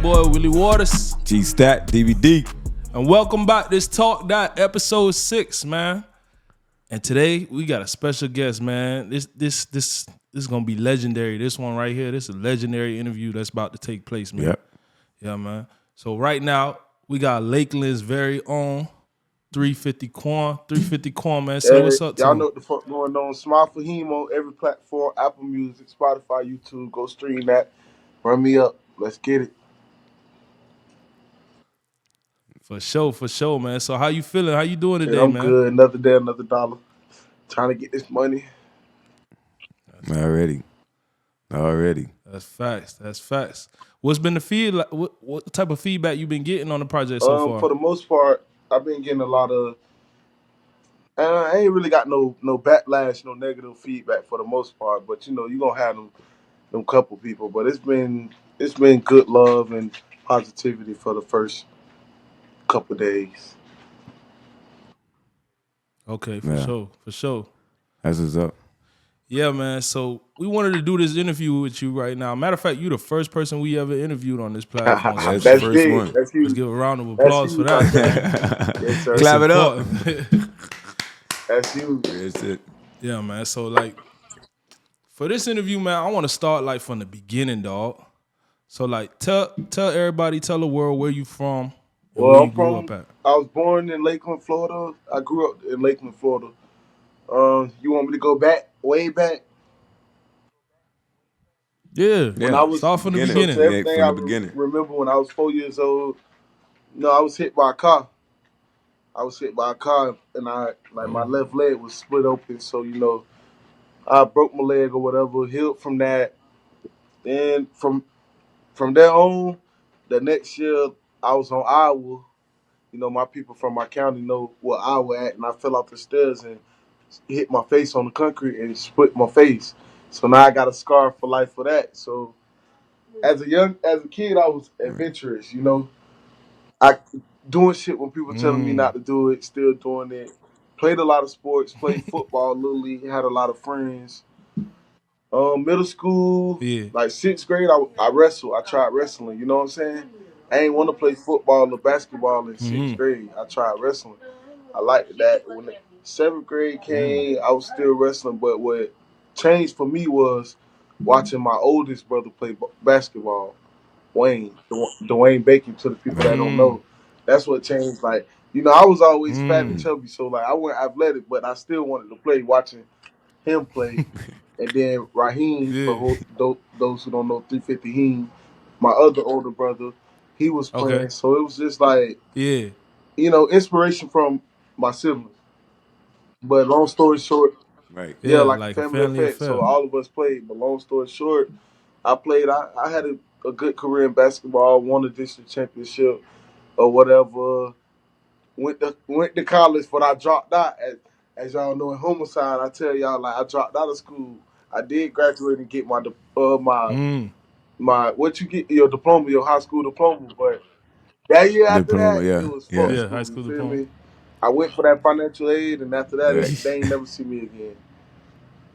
boy Willie Waters. Gstat DVD. And welcome back. This Talk Dat episode 6, man. And today we got a special guest, man. This is gonna be legendary. This one right here, this is a legendary interview that's about to take place, man. Yep. Yeah, man. So right now we got Lakeland's very own 350 Quan, man. Say what's up to y'all him. know what the fuck going on. Smile For Heem on every platform, Apple Music, Spotify, YouTube. Go stream that. Run me up. Let's get it. For sure, man. So how you feeling? How you doing today, I'm man? good. Another day, another dollar. Trying to get this money. Already. That's facts. What's been the feedback? What type of feedback you been getting on the project so far? For the most part, I've been getting a lot of. I ain't really got no backlash, no negative feedback for the most part. But you know, you gonna have them couple people. But it's been good love and positivity for the first couple days. Okay, for sure. That's what's up. Yeah, man. So we wanted to do this interview with you right now. Matter of fact, you the first person we ever interviewed on this platform. So That's That's the first big. one. That's huge. let's give a round of applause for That's that. Yes, sir. Clap it up. That's huge. That's it. Yeah, man. So like for this interview, man, I want to start like from the beginning, dog. So like tell everybody, tell the world where you from and where you grew up at. I was born in Lakeland, Florida. I grew up in Lakeland, Florida. You want me to go back, way back? Yeah. When I was start from the beginning. So everything from I the beginning. remember when I was 4 years old. No, I was hit by a car. And my left leg was split open. So I broke my leg or whatever. Healed from that. Then from there on, the next year I was on Iowa. My people from my county know where Iowa at, and I fell off the stairs and hit my face on the concrete and split my face. So now I got a scar for life for that. So as a kid, I was adventurous. I doing shit when people telling me not to do it, still doing it. Played a lot of sports, played football, little league, had a lot of friends. Middle school, like 6th grade, I wrestled. I tried wrestling. You know what I'm saying? I ain't want to play football or basketball in 6th grade. I tried wrestling. I liked that. When the 7th grade came, I was still wrestling. But what changed for me was watching my oldest brother play basketball, Dwayne Bacon. To the people that don't know, that's what changed. Like I was always fat and chubby, so like I wasn't athletic, but I still wanted to play. Watching him play. And then Raheem, for those who don't know, 350 Heem, my other older brother, he was playing. Okay. So it was just like, inspiration from my siblings. But long story short, Right. like a a family effect. affair. So all of us played. But long story short, I played. I had a good career in basketball, won a district championship or whatever. Went to college, but I dropped out. As y'all know, in homicide, I tell y'all, like, I dropped out of school. I did graduate and get my what you get, your diploma, your high school diploma. But that year after that, it was fuck school. High school You feel diploma. me? I went for that financial aid, and after that, they ain't never see me again.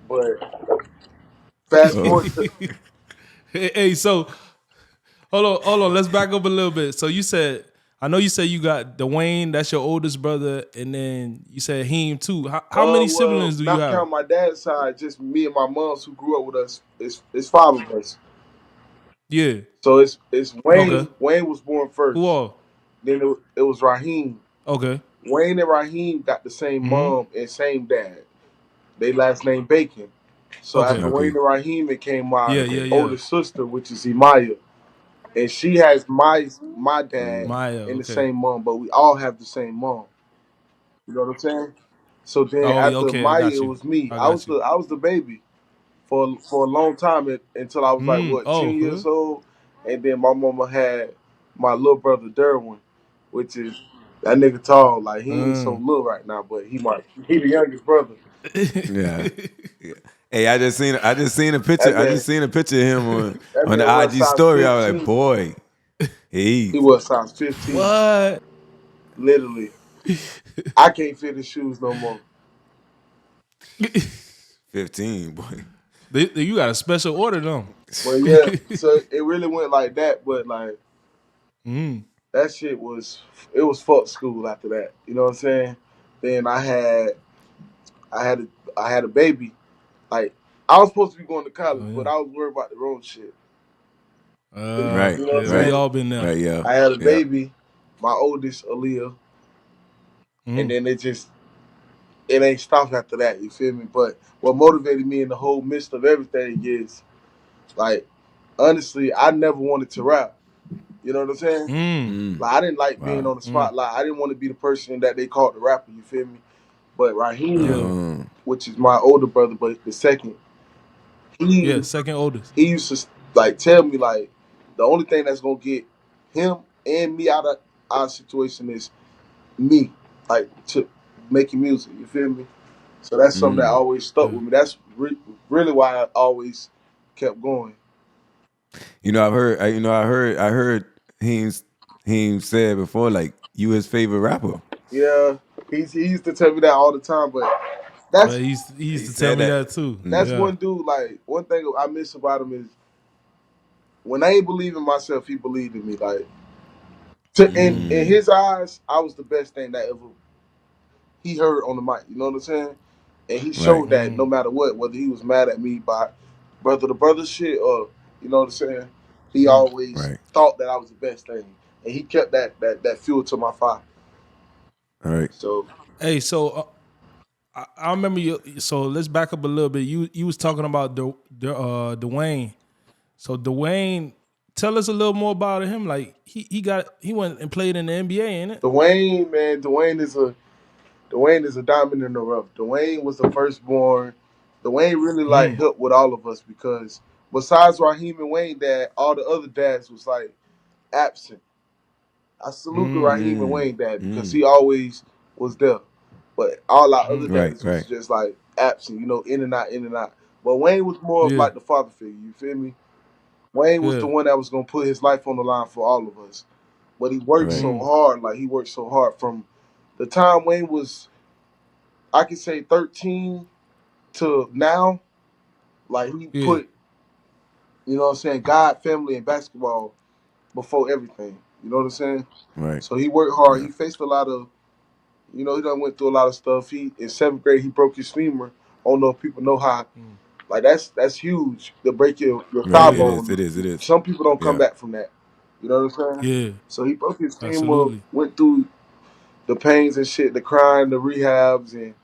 But fast forward to Hey, so hold on. Let's back up a little bit. So I know you said you got Dwayne, that's your oldest brother, and then you said Heem too. How many siblings do you not have? count my dad's side, just me and my moms who grew up with us. It's 5 of us. Yeah. So it's Wayne. Okay. Wayne was born first. Who all? Then it was Raheem. Okay. Wayne and Raheem got the same mom and same dad. They last name Bacon. So after Wayne and Raheem, it came my older sister, which is Emaya. And she has my dad and the same mom, but we all have the same mom. You know what I'm saying? So then after Maya, it was me. I was the baby for a long time until I was like 10 years old, and then my mama had my little brother Derwin, which is that nigga tall. Like he ain't so little right now, but he the youngest brother. Yeah. Hey, I just seen a picture. I just seen a picture of him on the IG story. I was like, boy, he was size 15. What? Literally, I can't fit his shoes no more. 15, boy. You got a special order though. Well, yeah. So it really went like that, but like That shit was fuck school after that. You know what I'm saying? Then I had I had a baby. Like I was supposed to be going to college, Oh, but yeah. I was worried about the wrong shit. You know what I'm Yeah, we saying? all been there. Right, yeah. I had a Yeah. baby, my oldest, Aaliyah, and then it ain't stopped after that. You feel me? But what motivated me in the whole midst of everything is like honestly, I never wanted to rap. You know what I'm saying? Mm. Like I didn't like being Wow. on the spotlight. I didn't want to be the person that they called the rapper. You feel me? But Raheem, Yeah. Um, which is my older brother, but the second, Yeah, he second oldest. he used to like tell me like the only thing that's gonna get him and me out of our situation is me, like to making music. You feel me? So that's something that mm. always stuck Yeah. with me. That's really why I always kept going. You know, I heard Heem said before, like you his favorite rapper. Yeah, he used to tell me that all the time. But But that's he used He to tell said me that. that too. that's Yeah. one dude. Like one thing I miss about him is when I ain't believe in myself, he believed in me. Like in Mm. his eyes, I was the best thing that ever he heard on the mic. You know what I'm saying? And he Right. showed that no matter what, whether he was mad at me by brother to brother shit or you know what I'm saying, he always Right. thought that I was the best thing, and he kept that fuel to my fire. All right. So Hey, so I remember you. So let's back up a little bit. You was talking about Dwayne. So Dwayne, tell us a little more about him. Like he went and played in the NBA, ain't it? Dwayne, man, Dwayne is a diamond in the rough. Dwayne was the firstborn. Dwayne really like helped with all of us because besides Raheem and Wayne, dad, all the other dads was like absent. I salute the Raheem and Mm. Wayne dad because Mm. he always was there. But all our other Right. dads was Right. just like absent, you know, in and out, in and out. But Wayne was more of Yeah, like the father figure, you feel me? Wayne was the yeah. one that was gonna put his life on the line for all of us. But he worked Right. so hard, like he worked so hard from the time Wayne was I could say 13 to now, like he Yeah. put, you know what I'm saying, God, family, and basketball before everything. You know what I'm saying? Right. So he worked hard. Yeah. He faced a lot of, you know, he done went through a lot of stuff. He in seventh grade he broke his femur. I don't know if people know how. Like that's huge to break your thigh Right. It Yeah, is. It bone. is. It is. Some people don't come Yeah. back from that. You know what I'm saying? yeah. So he broke his femur, Absolutely. went through the pains and shit, the crying, the rehabs, and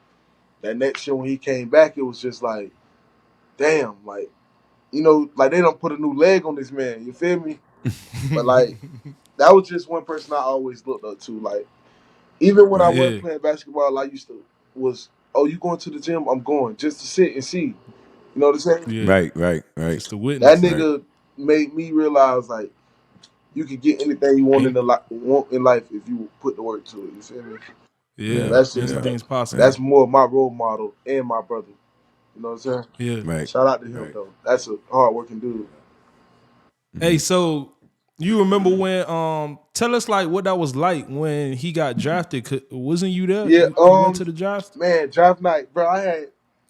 that next year when he came back, it was just like, damn, like you know, like they don't put a new leg on this man. You feel me? But like that was just one person I always looked up to. Like even when I Right. wasn't Yeah, playing basketball, I used to was, oh, you going to the gym? I'm going just to sit and see. You know what I'm saying? yeah. Right. Right. Right. Just a That witness. Right. nigga made me realize like you can get anything you want Ain't want in life if you put the work to it. You feel me? So Yeah. yeah. that's just Yeah. Anything's possible. Yeah. that's more my role model and my brother. You know what I'm saying? Yeah. Right. Shout out to him Right. though. That's a hard working dude. Hey, Mm-hmm. so you remember when? Tell us like what that was like when he got drafted. Wasn't you there? Yeah, You went to the draft. man, draft night, bro. I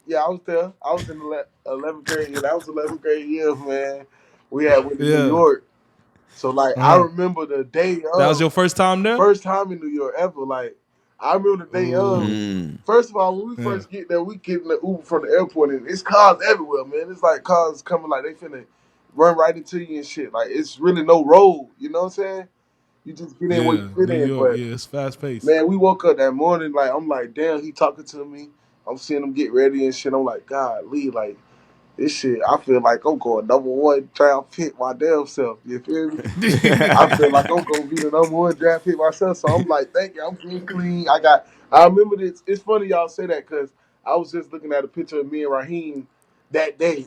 was there. I was in the 11th grade. Yeah, that was 11th grade year, man. We had went to New Yeah. York, so like I remember the day That was of, your first time there. first time in New York ever. Like I remember the day of. Oh. Mm. First of all, when we Yeah. first get there, we get in the Uber from the airport, and it's cars everywhere, man. It's like cars coming like they finna run right into you and shit. Like it's really no road. You know what I'm saying? You just get in where you Yeah. fit New in, York. but. Yeah. It's fast paced. Man, we woke up that morning, like, I'm like, damn, he talking to me. I'm seeing him get ready and shit. I'm like, God, Lee, like, this shit, I feel like I'm going number one draft pick my damn self. You feel me? I feel like I'm going to be the number one draft pick myself. So I'm like, thank you. I'm getting clean. I remember this. It's funny y'all say that because I was just looking at a picture of me and Raheem that day.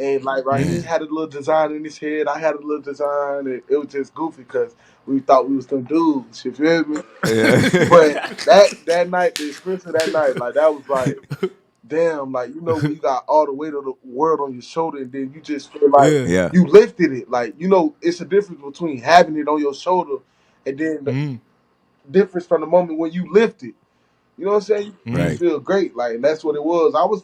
And like Raheem Man. had a little design in his head, I had a little design, and it was just goofy because we thought we was them dudes. You feel me? Yeah. But that night, the experience of that night, like that was like, damn, like you know when you got all the weight of the world on your shoulder, and then you just feel like Yeah. Yeah. you lifted it. Like you know, it's a difference between having it on your shoulder and then the difference from the moment when you lift it. You know what I'm saying? You Right. feel great, like and that's what it was. I was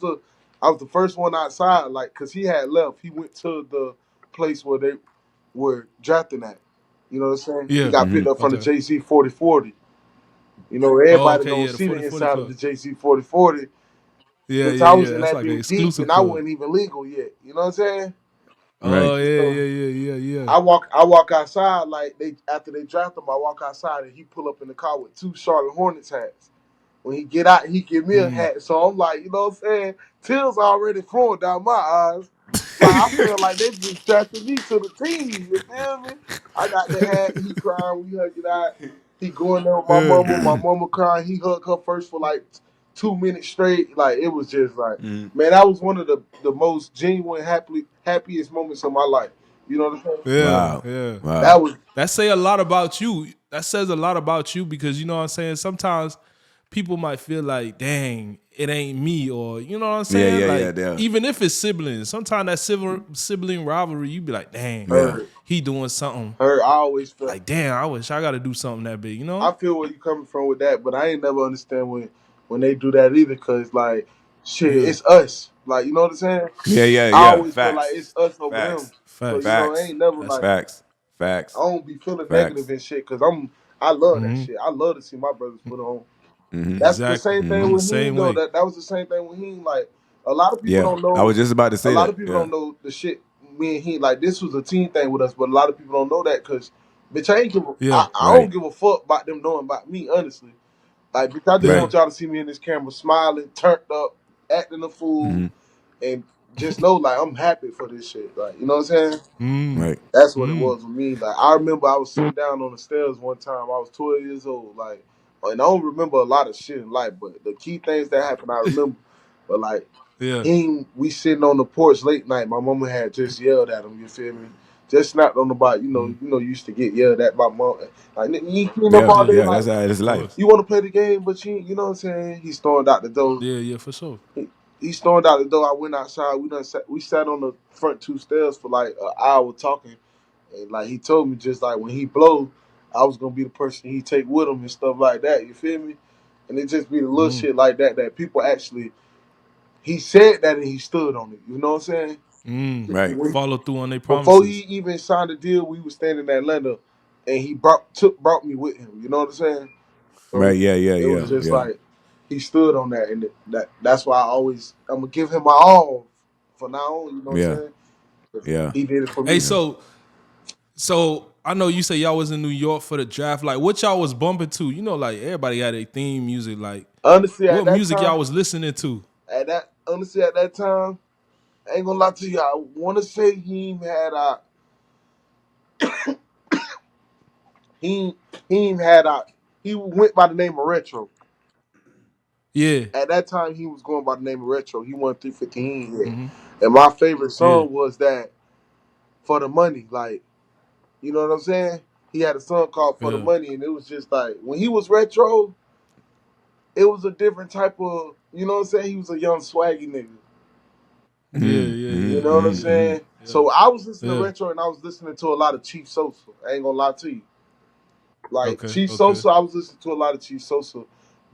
the first one outside, like, cause he had left. He went to the place where they were drafting at. You know what I'm saying? He Yeah. got picked up from the Okay. JC 4040. You know, Oh, everybody okay. don't Yeah. The see the 40/40 inside of club. the JC 4040. Yeah. Bitch, Yeah. I was Yeah. in That's that like an bitch deep, exclusive and I club. wasn't even legal yet. You know what I'm saying? Right. Oh yeah. So Yeah. I walk outside like they after they draft him. I walk outside and he pull up in the car with 2 Charlotte Hornets hats. When he get out, he give me a hat. So I'm like, you know what I'm saying? Tears already flowing down my eyes. Like I feel like they just drafted me to the team. You feel me? I got the hat. He crying. We hug it out. He going there with my Yeah. mama. My mama crying. He hugged her first for like 2 minutes straight. Like it was just like, man, that was one of the most genuine, happiest moments of my life. You know what I'm saying? Yeah. Wow. Yeah. That Wow. was That say a lot about you. That says a lot about you because you know what I'm saying. Sometimes people might feel like, dang, it ain't me, or you know what I'm saying. Yeah. Like even if it's siblings, sometimes that sibling rivalry, you be like, dang, Yeah. he doing something. her. I always felt. Like, damn, I wish I got to do something that big, you I know? feel where you coming from with that, but I ain't never understand when they do that either. Cause like, shit, Yeah, it's us. Like, you know what I'm saying? I Yeah. always feel like it's Facts. us over them. Facts. So facts. you know, it Facts. ain't never That's like Facts. I Facts. don't be feeling negative Facts. and shit. Cause I love that shit. I love to see my brothers put on. That's the exactly. same thing I'm the with him same though. way. That was the same thing with him. Like a lot of people Yeah. don't I was know. just about to A say lot that. of people Yeah. don't know the shit. Me and he like this was a team thing with us, but a lot of people don't know that because bitch, I ain't give. Yeah, I don't Right. give a fuck about them knowing about me. Honestly, like bitch, I just yeah. Right. want y'all to see me in this camera smiling, turned up, acting a fool, and just know like I'm happy for this shit. Like you know what I'm saying? Mm, Right. That's what it mm, was with me. Like I remember I was sitting down on the stairs one time. I was 12 years old. Like, and I don't remember a lot of shit in life, but the key things that happened I remember. But like yeah, we sitting on the porch late night. My mama had just yelled at him. You feel me? Just snapped on the body. You used to get yelled at by mom. Like nigga, you ain't clean up Yeah. all yeah. day. Yeah. Like That's how it is Of life. course. you want to play the game, but you know what I'm saying? He stormed out the door. Yeah, for sure. He stormed out the door. I went outside. We sat on the front 2 stairs for like an hour talking. And like he told me, just like when he blow, I was gonna be the person he take with him and stuff like that. You feel me? And it just be the little Mm, shit like that that people actually. He said that and he stood on it. You know what I'm saying? Right. Follow through on their Before he promises. even signed the deal, we was standing in Atlanta, and he brought me with him. You know what I'm saying? So Right. Yeah. it was just Yeah. like he stood on that, and that's why I'm gonna give him my all for now on. You know what I'm Yeah. saying? 'Cause Yeah. he did it for Hey, me. so I know you say y'all was in New York for the draft. Like, what y'all was bumping to? You know, like everybody had a theme music. Like, Honestly, what music y'all was listening to? at that time, I ain't gonna lie to you. I want to say he he had he went by the name of Retro. Yeah, At that time, he was going by the name of Retro. He won 315 yet. And my favorite yeah, song was that For the Money. Like, you know what I'm saying? He had a song called For the yeah, Money, and it was just like when he was Retro, it was a different type of, you know what I'm saying? He was a young swaggy nigga. You know what I'm saying? yeah, So I was listening to yeah. Retro, and I was listening to a lot of Chief Sosa. I ain't gonna lie to you. Like Okay, Chief okay. Sosa, I was listening to a lot of Chief Sosa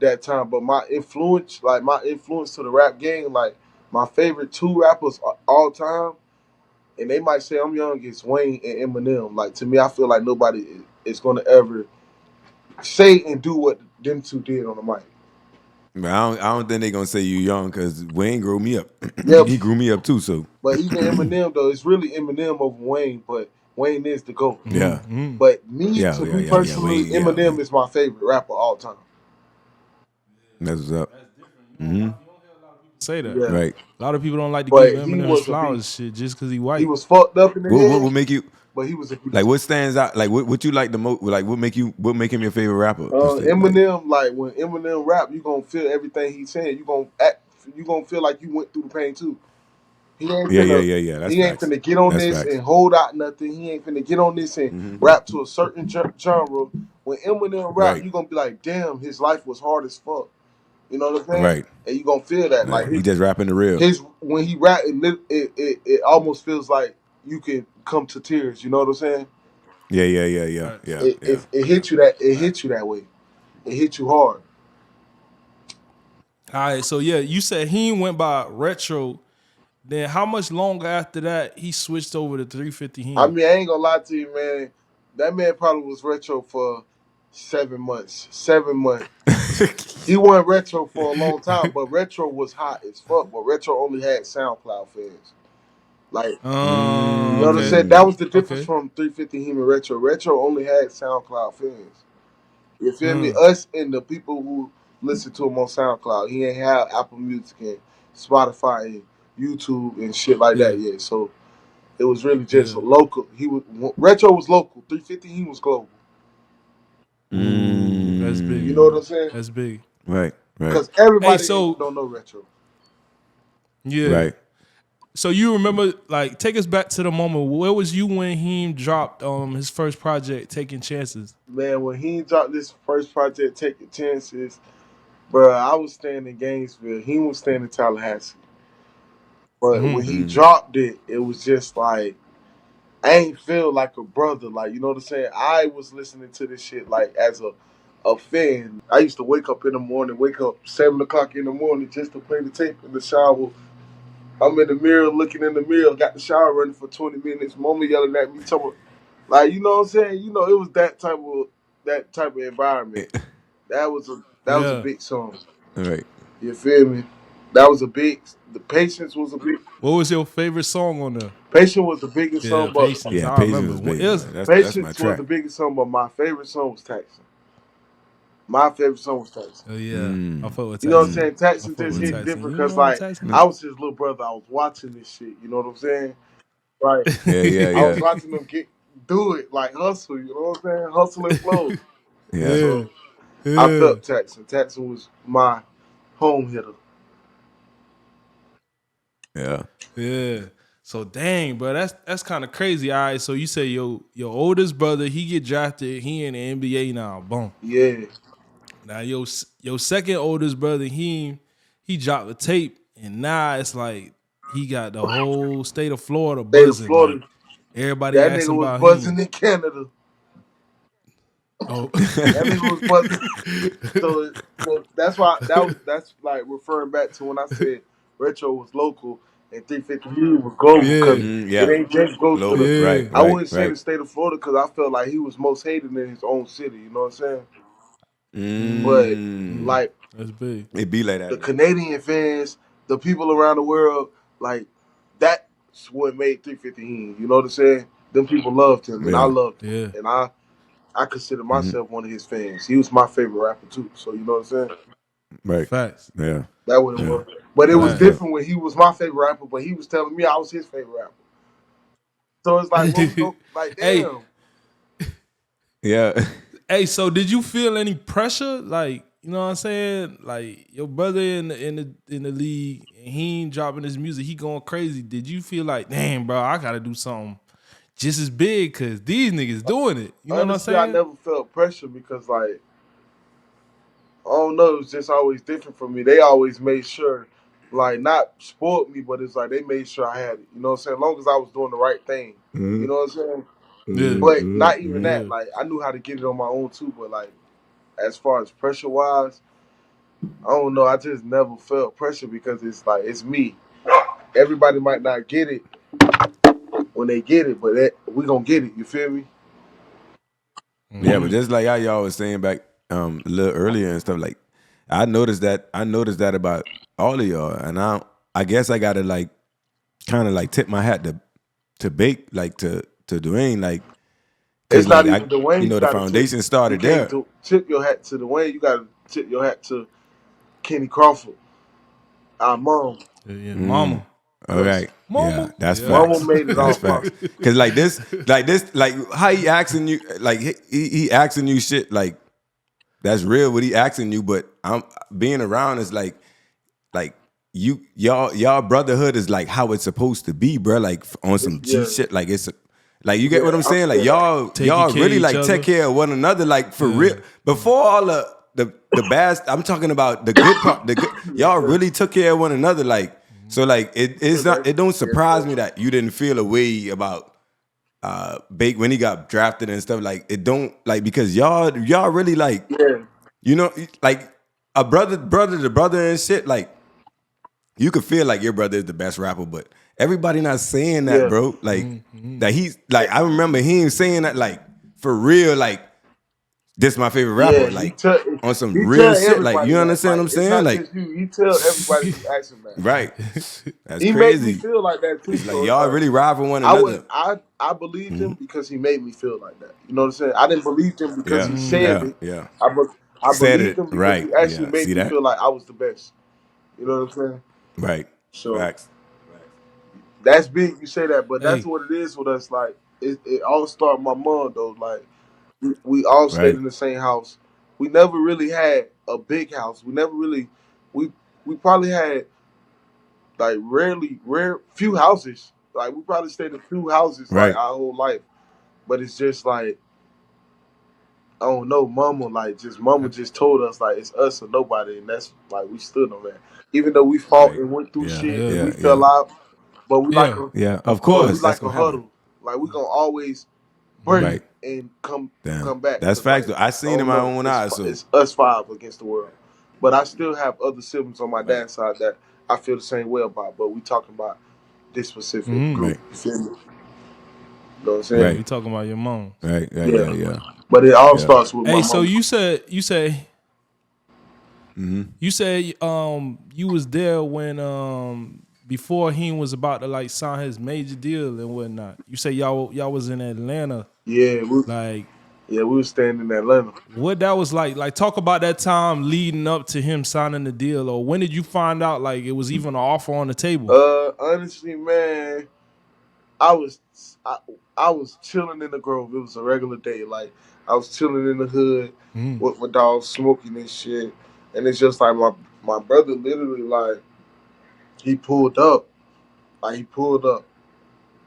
that time. But my influence to the rap game, like my favorite 2 rappers all time, and they might say I'm young, it's Wayne and Eminem. Like to me, I feel like nobody is gonna ever say and do what them two did on the mic. But I don't think they gonna say you young because Wayne grew me up. Yeah, He grew me up too. So but even Eminem though, it's really Eminem over Wayne, but Wayne is the GOAT. yeah. But me, Yeah. to Yeah. me Yeah. Yeah. personally, Wayne. Yeah. Eminem Wayne. is my favorite rapper all time. That's what's up. Say that. Yeah, Right. A lot of people don't like to give but he Eminem his was a flowers and beast. shit just because he He white. was fucked up in the What head, would make you but he was a like? beast. What stands out? Like what you like the most? Like what make him your favorite rapper? Per se? Like Eminem, like when Eminem rap, you gonna feel everything he's saying. You gonna feel like you went through the pain too. He ain't finna, yeah. That's he ain't facts. finna get on That's this facts. and hold out nothing. He ain't finna get on this and rap to a certain genre. When Eminem rap, Right. you gonna be like, damn, his life was hard as fuck. You know what I'm saying? Right. And you gonna feel that, Yeah. like He just rapping the real. his when he rap, it almost feels like you can come to tears. You know what I'm saying? Facts. It hit you that it hit you that way. It hit you hard. All right, so yeah, you said he went by Retro. Then how much longer after that he switched over to 350 I Heme? mean, I ain't gonna lie to you, man. That man probably was retro for 7 months. 7 months. He wasn't retro for a long time, but retro was hot as fuck. But retro only had SoundCloud fans. Like, you know what I'm Okay. saying? That was the difference Okay. from 350 Heem and retro. Retro only had SoundCloud fans. You feel me? Mm. Us and the people who listen to him on SoundCloud. He ain't have Apple Music and Spotify and YouTube and shit like Yeah. that yet. So it was really just Yeah. local. Retro was local. 350 Heem was global. Ooh, that's big. You know what I'm saying? That's big. Right, right, Because Hey, everybody so don't know retro. yeah. right. So you remember, like, take us back to the moment. Where was you when he dropped his first project, Taking Chances? Man, when he dropped this first project, Taking Chances, bro, I was staying in Gainesville. He was staying in Tallahassee. But when he dropped it, it was just like, I ain't feel like a brother. Like, you know what I'm saying? I was listening to this shit like as a fan. I used to wake up in the morning, wake up 7 o'clock in the morning just to play the tape in the shower. I'm in the mirror looking in the mirror, got the shower running for 20 minutes, mama yelling at me, talking, like, you know what I'm saying? You know, it was that type of environment. That was a Yeah. big song. Right. You feel me? That was a big. The Patience was a big. What was your favorite song on there? Patience was the biggest Yeah, song, but Patience. Yeah, I Patience remember. was big. It was, That's my Patience was track. the biggest song. But my favorite song was Taxing. My favorite song was Taxing. oh yeah, I fuck with You know what I'm Tyson. saying? I Taxing fuck just with hit Tyson. different You because, know like, Tyson? I was his little brother. I was watching this shit. You know what I'm saying? Right. Yeah, yeah, I was yeah, watching them do it, like hustle. You know what I'm saying? Hustle and flow. yeah, Yeah. So I Yeah. felt Taxing. Taxing was my home hitter. yeah. Yeah. So dang, bro, that's kind of crazy. All right, so you say your oldest brother, he get drafted, he in the NBA now. Boom. Yeah. Now your second oldest brother, he dropped the tape, and now it's like he got the whole state of Florida State of buzzing. Like Florida. everybody That nigga asking was about buzzing him. in Canada. Oh. That nigga was buzzing. So that's why that's like referring back to when I said retro was local and 350 was global because Yeah. it Yeah. ain't just go to Global. the. Right, Yeah. I right, wouldn't say the right. state of Florida because I felt like he was most hated in his own city. You know what I'm saying? But Mm. like That's big. It be like the that though. Canadian fans, the people around the world, like that's what made 350 him. You know what I'm saying? Them people loved him and I Yeah. loved him. Yeah. And I consider myself one of his fans. He was my favorite rapper too. So you know what I'm saying? Right. Facts. Yeah. That what it Yeah. was. But it was That's dope. Facts. different when he was my favorite rapper, but he was telling me I was his favorite rapper. So it's like, what we go, like, Hey, damn. Yeah. hey, so did you feel any pressure? Like, you know what I'm saying? Like your brother in the league, and he ain't dropping his music, he going crazy. Did you feel like, damn, bro, I gotta do something just as big because these niggas doing it? You know what I'm Honestly, I saying? never felt pressure because, like, I don't know, it's just always different for me. They always made sure, like, not spoiled me, but it's like they made sure I had it. You know what I'm saying? As long as I was doing the right thing. You know what I'm saying? Yeah. But not even Yeah. that. Like, I knew how to get it on my own too, but, like, as far as pressure wise, I don't know. I just never felt pressure because it's like, it's me. Everybody might not get it when they get it, but we gonna get it. You feel me? Yeah, but just like how y'all was saying back a little earlier and stuff, like I noticed that about all of y'all. And I guess I gotta like kind of like tip my hat to Bake, like to Dwayne, like It's cause not like even Dwayne. You the gotta tip. foundation You started can't there. tip your hat to Dwayne. You gotta tip your hat to Kennie Crawford, our mom. Yeah. Mama. All Cause right. Yeah, Mama. that's Yeah. mama facts. made it That's all facts. possible. Cause like how he asking you, like he asking you shit like that's real what he asking you, but I'm being around is like y'all brotherhood is like how it's supposed to be, bro. Like on some G Yeah, shit. Like it's like you get yeah. what I'm saying. Like Taking y'all care of really each like take other. care of one another. Like for Yeah. real. Before all the bad, I'm talking about the good part. The good, y'all really took care of one another. Like so, like it's not. It don't surprise me that you didn't feel a way about Bake when he got drafted and stuff. Like it don't like because y'all really like yeah, you know like a brother to brother and shit like. You could feel like your brother is the best rapper, but everybody not saying that, yeah. bro. Like that he's like I remember him saying that like for real, like this my favorite rapper, Yeah, like on some he real tell shit. Like everybody you that. understand Like what I'm it's saying? not Like just you. He tell everybody who asks him that. right, that's He made me crazy. feel like that too. It's like So it's y'all like really ride for one I would another. I believed him because he made me feel like that. You know what I'm saying? I didn't believe him because Yeah, he said Mm. yeah, it. yeah. I Said believed it him because right. he actually Yeah, made see me that? feel like I was the best. You know what I'm saying? Right. So Facts. that's big. You say that, but that's Hey, what it is with us. Like it all started with my mom though. Like we all stayed Right. in the same house. We never really had a big house. We never really we we probably had like rare few houses. Like we probably stayed in few houses like Right. our whole life. But it's just like I don't know, mama just told us like it's us or nobody, and that's like we stood on that. Even though we fought Right. and went through Yeah. shit yeah, and we Yeah. fell Yeah. out, but yeah, Yeah. Of we course. That's like a gonna happen. huddle. Like we gonna always break Right. and Damn. come back That's because like facts. I I seen in don't my know, own eyes. So it's us five against the world. But I still have other siblings on my right. dad's side that I feel the same way about. But we talking about this specific mm-hmm. group. Right. You feel me? You know what I'm Yeah. saying? Right. We talking about your mom. Right. Right. Yeah. Yeah. Yeah. But it all Yeah. starts with my Hey, so mama. you say you was there when before he was about to like sign his major deal and whatnot. You say y'all was in Atlanta. Yeah, Like we were staying in Atlanta. what that was like. Like talk about that time leading up to him signing the deal, or when did you find out like it was even an offer on the table? Honestly, man, I was I, I was chilling in the Grove. It was a regular day. Like I was chilling in the hood Mm. with my dog smoking and shit. And it's just like my brother literally like he pulled up. Like he pulled up.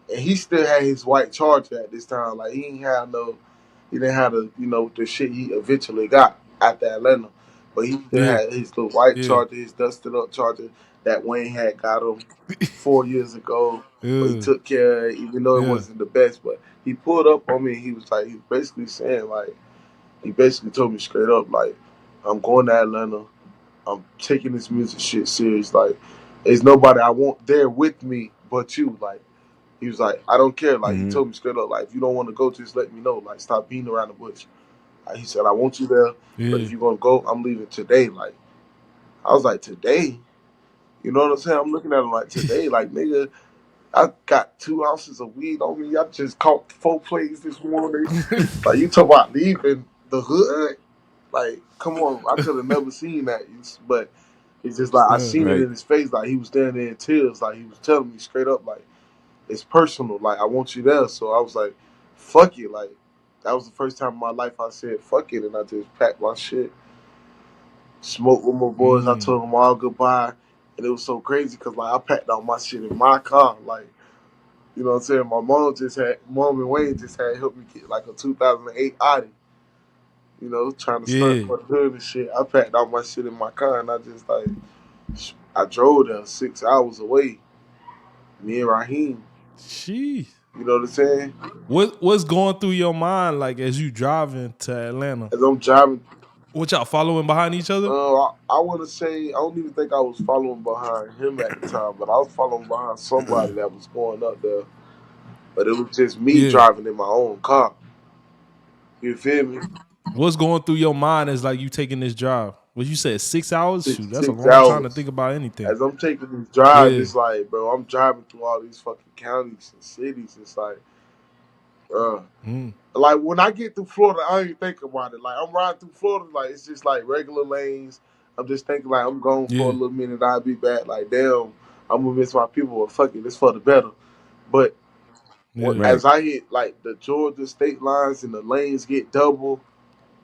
And he still had his white Charger at this time. Like he didn't have the shit he eventually got after Atlanta. But he still Yeah, had his little white yeah, Charger, his dusted up Charger that Wayne had got him 4 years ago. But he yeah, took care of it, even though it yeah. wasn't the best. But he pulled up on me and he was like, he basically saying, like, he basically told me straight up, like, I'm going to Atlanta. I'm taking this music shit serious. Like, there's nobody I want there with me but you. Like, he was like, I don't care. Like, he Mm-hmm. told me straight up, like, if you don't want to go, just let me know. Like, stop beating around the bush. Like, he said, I want you there. But Yeah. if you're going to go, I'm leaving today. Like, I was like, today? You know what I'm saying? I'm looking at him like, today? Like, nigga, I got 2 ounces of weed on me. I just caught 4 plays this morning. Like you talk about leaving the hood. Like, come on, I could have never seen that. But it's just like I Yeah. seen it Right. in his face. Like he was standing there in tears. Like he was telling me straight up, like it's personal. Like I want you there. So I was like, fuck it. Like that was the first time in my life I said fuck it, and I just packed my shit, smoked with my boys. I Mm. told them all goodbye, and it was so crazy because like I packed all my shit in my car. Like you know what I'm saying? Mom and Wayne just had helped me get like a 2008 Audi. You know, trying to stunt Yeah. for the hood and shit. I packed all my shit in my car and I just like, I drove there 6 hours away. Me and Raheem. Sheesh. You know what I'm saying? What's going through your mind like as you driving to Atlanta? As I'm driving, What y'all following behind each other? I want to say, I don't even think I was following behind him at the time, but I was following behind somebody that was going up there. But it was just me Yeah. driving in my own car. You feel me? What's going through your mind as like you taking this drive? What you said 6 hours? Six, Shoot, that's a six long time to hours. think about anything. As I'm taking this drive, Yeah. it's like, bro, I'm driving through all these fucking counties and cities. It's uh, Mm. like when I get through Florida, I don't even think about it. Like I'm riding through Florida, like it's just like regular lanes. I'm just thinking like I'm going for a Yeah. little minute, I'll be back. Like damn, I'm gonna miss my people. But fuck it, it's for the better. But Yeah. Right. as I hit like the Georgia state lines and the lanes get double,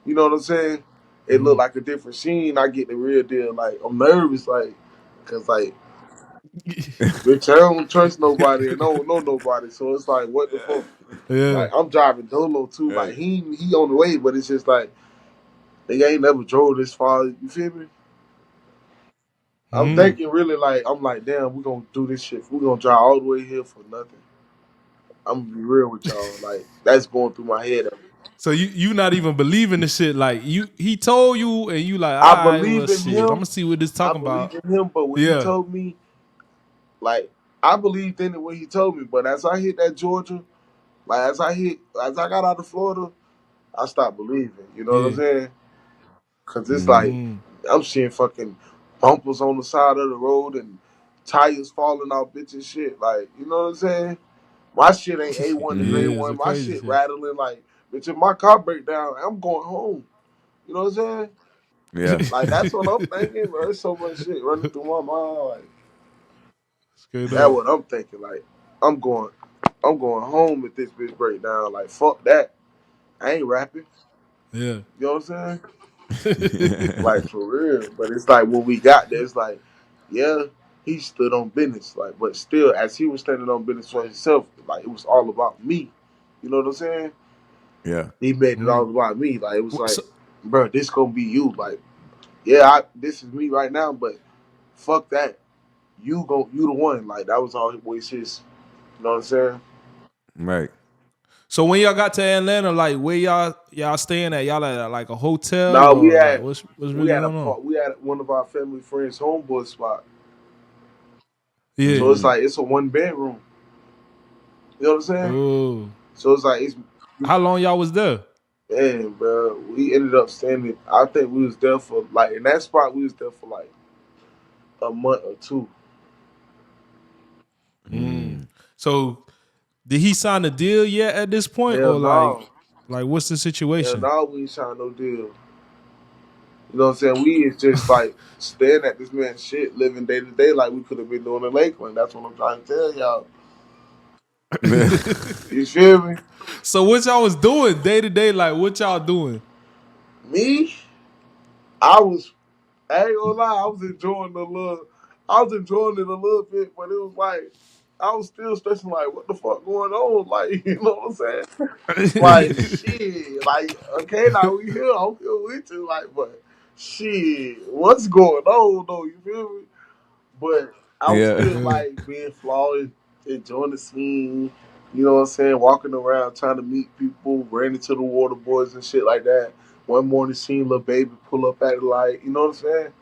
you know what I'm saying? It look Mm. like a different scene. I get the real deal. Like I'm nervous, like, cause like bitch, I don't trust nobody and I don't know nobody. So it's like, what the fuck? Yeah. Like I'm driving Dolo too. Like Right. he on the way, but it's just like they ain't never drove this far. You feel me? I'm Mm. thinking really like I'm like, damn, we gonna do this shit. We gonna drive all the way here for nothing. I'm gonna be real with y'all. Like that's going through my head. So you not even believing the shit like he told you and you like, I all right, well believe in shit, I'm him. gonna see what this I talking believe about. in him. But when he Yeah. told me, like, I believed in it when he told me. But as I hit that Georgia, like as I got out of Florida, I stopped believing. You know what I'm Yeah. saying? Cause it's Mm-hmm. like Mm. I'm seeing fucking bumpers on the side of the road and tires falling off, bitch and shit. Like, you know what I'm saying? My shit ain't A1 to grade Mm-hmm. Yeah, one. some My crazy shit shit. rattling like, bitch. If my car break down, I'm going home. You know what I'm saying? Yeah. Like that's what I'm thinking, bro. There's so much shit running through my mind. Like Straight that's up. what I'm thinking. Like I'm going, I'm going home if this bitch break down. Like fuck that. I ain't rapping. Yeah. You know what I'm saying? Like for real. But it's like when we got there, it's like, yeah, he stood on business. Like, but still, as he was standing on business for himself, like it was all about me. You know what I'm saying? Yeah. He made it all Mm. about me. Like it was So, like, bro, this gonna be you. Like, yeah, this is me right now, but fuck that. You the one. Like that was always his. You know what I'm saying? Right. so when y'all got to Atlanta, like where y'all staying at? Y'all at like a hotel No, or like what's we really had a going on? part. We had one of our family friends' homeboy spot. Yeah. So it's Mm-hmm. like it's a 1 bedroom. You know what I'm saying? Oh. So it's like it's How long y'all was there? man, bro. We ended up staying. I think we was there for like in that spot. We was there for like a month or two. Mm. Mm. So did he sign a deal yet at this point, Hell or no, like what's the hell situation? no. We ain't signed no deal. You know what I'm saying? We is just like staring at this man's shit, living day to day like we could have been doing in Lakeland. That's what I'm trying to tell y'all. You feel me? So what y'all was doing day to day? Like what y'all doing? Me, I was. I ain't gonna lie. I was enjoying it a little bit, but it was like I was still stressing. Like, what the fuck going on? Like, you know what I'm saying? Like, shit. Like, okay, now we here. I'm here with you. Like, but shit, what's going on though? You feel me? But I was Yeah. still Yeah. like being flawed, enjoying the scene. You know what I'm saying? Walking around trying to meet people, ran into the water boys and shit like that. One morning, seen little baby pull up at the light. You know what I'm saying?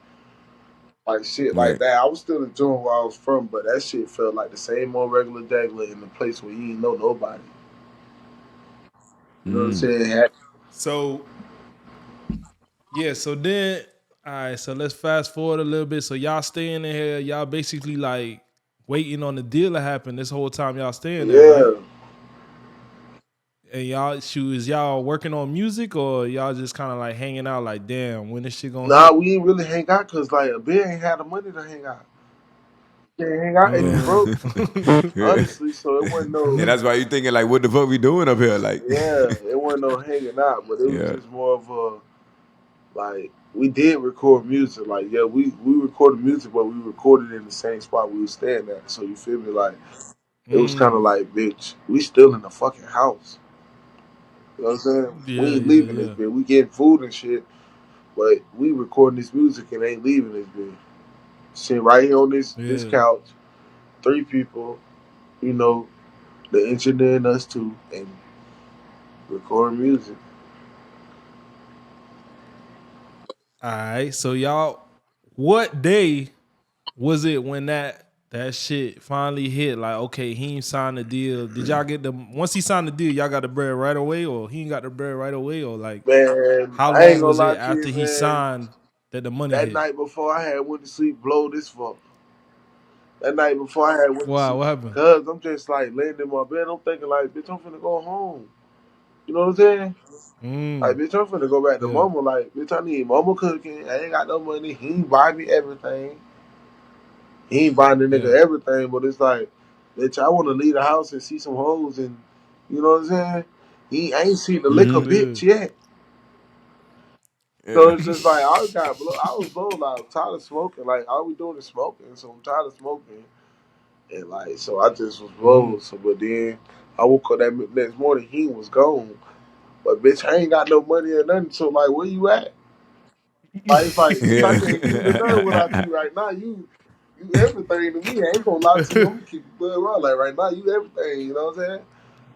Like shit like Right. that. I was still enjoying where I was from, but that shit felt like the same old regular dagler in the place where you ain't know nobody. You know what I'm Mm. saying? So yeah, so then all right, so let's fast forward a little bit. So y'all staying in here, y'all basically like waiting on the deal to happen this whole time y'all staying there, right? Yeah. And y'all shoot, is y'all working on music or y'all just kind of like hanging out like damn, when this shit gonna Nah, hit? we ain't really hang out because like a bit ain't had the money to hang out. Can't hang out and you Yeah. broke. Mm. Yeah. Honestly, so it wasn't Yeah, no that's why you thinking like, what the fuck we doing up here? Like, yeah, it wasn't no hanging out, but it was yeah, just more of a like we did record music. Like yeah, we recorded music, but we recorded in the same spot we was staying at. So you feel me? Like it was kind of Mm. like, bitch, we still in the fucking house. You know what I'm saying? We Yeah, ain't yeah, leaving this yeah. bitch. We getting food and shit, but we recording this music and ain't leaving this bitch. Sitting right here on this Yeah. couch, 3 people, you know, the engineer and us two, and recording music. All right. So y'all, what day was it when that shit finally hit? Like, okay, he ain't signed the deal. Did y'all get the once he signed the deal, y'all got the bread right away, or he ain't got the bread right away, or like Man, how I ain't long gonna was it lie to after you, he man. signed that the money That hit? night before I had went to sleep, blow this fuck. That night before I had went to Wow, sleep, what happened? cause I'm just like laying in my bed. I'm thinking like, bitch, I'm finna go home. You know what I'm saying? Like, Mm, bitch, I'm finna go back to yeah, mama. Like, bitch, I need mama cooking. I ain't got no money. He ain't buy me everything. He ain't buying the nigga yeah. everything. But it's like, bitch, I want to leave the house and see some hoes and, you know what I'm saying? I ain't seen the liquor mm-hmm. Yeah. bitch yet. So Yeah, it's just like I was blown. Like, I'm tired of smoking. Like all we doing is smoking. So I'm tired of smoking. And like, so I just was Mm, blown. So, but then I woke up that next morning, he was gone. But bitch, I ain't got no money or nothing. So like, where you at? Like it's like, bitch, I can't do nothing without yeah, you right now. You everything to me. I ain't gonna lie to you. I'm gonna keep it blood around. Like right now, you everything. You know what I'm saying?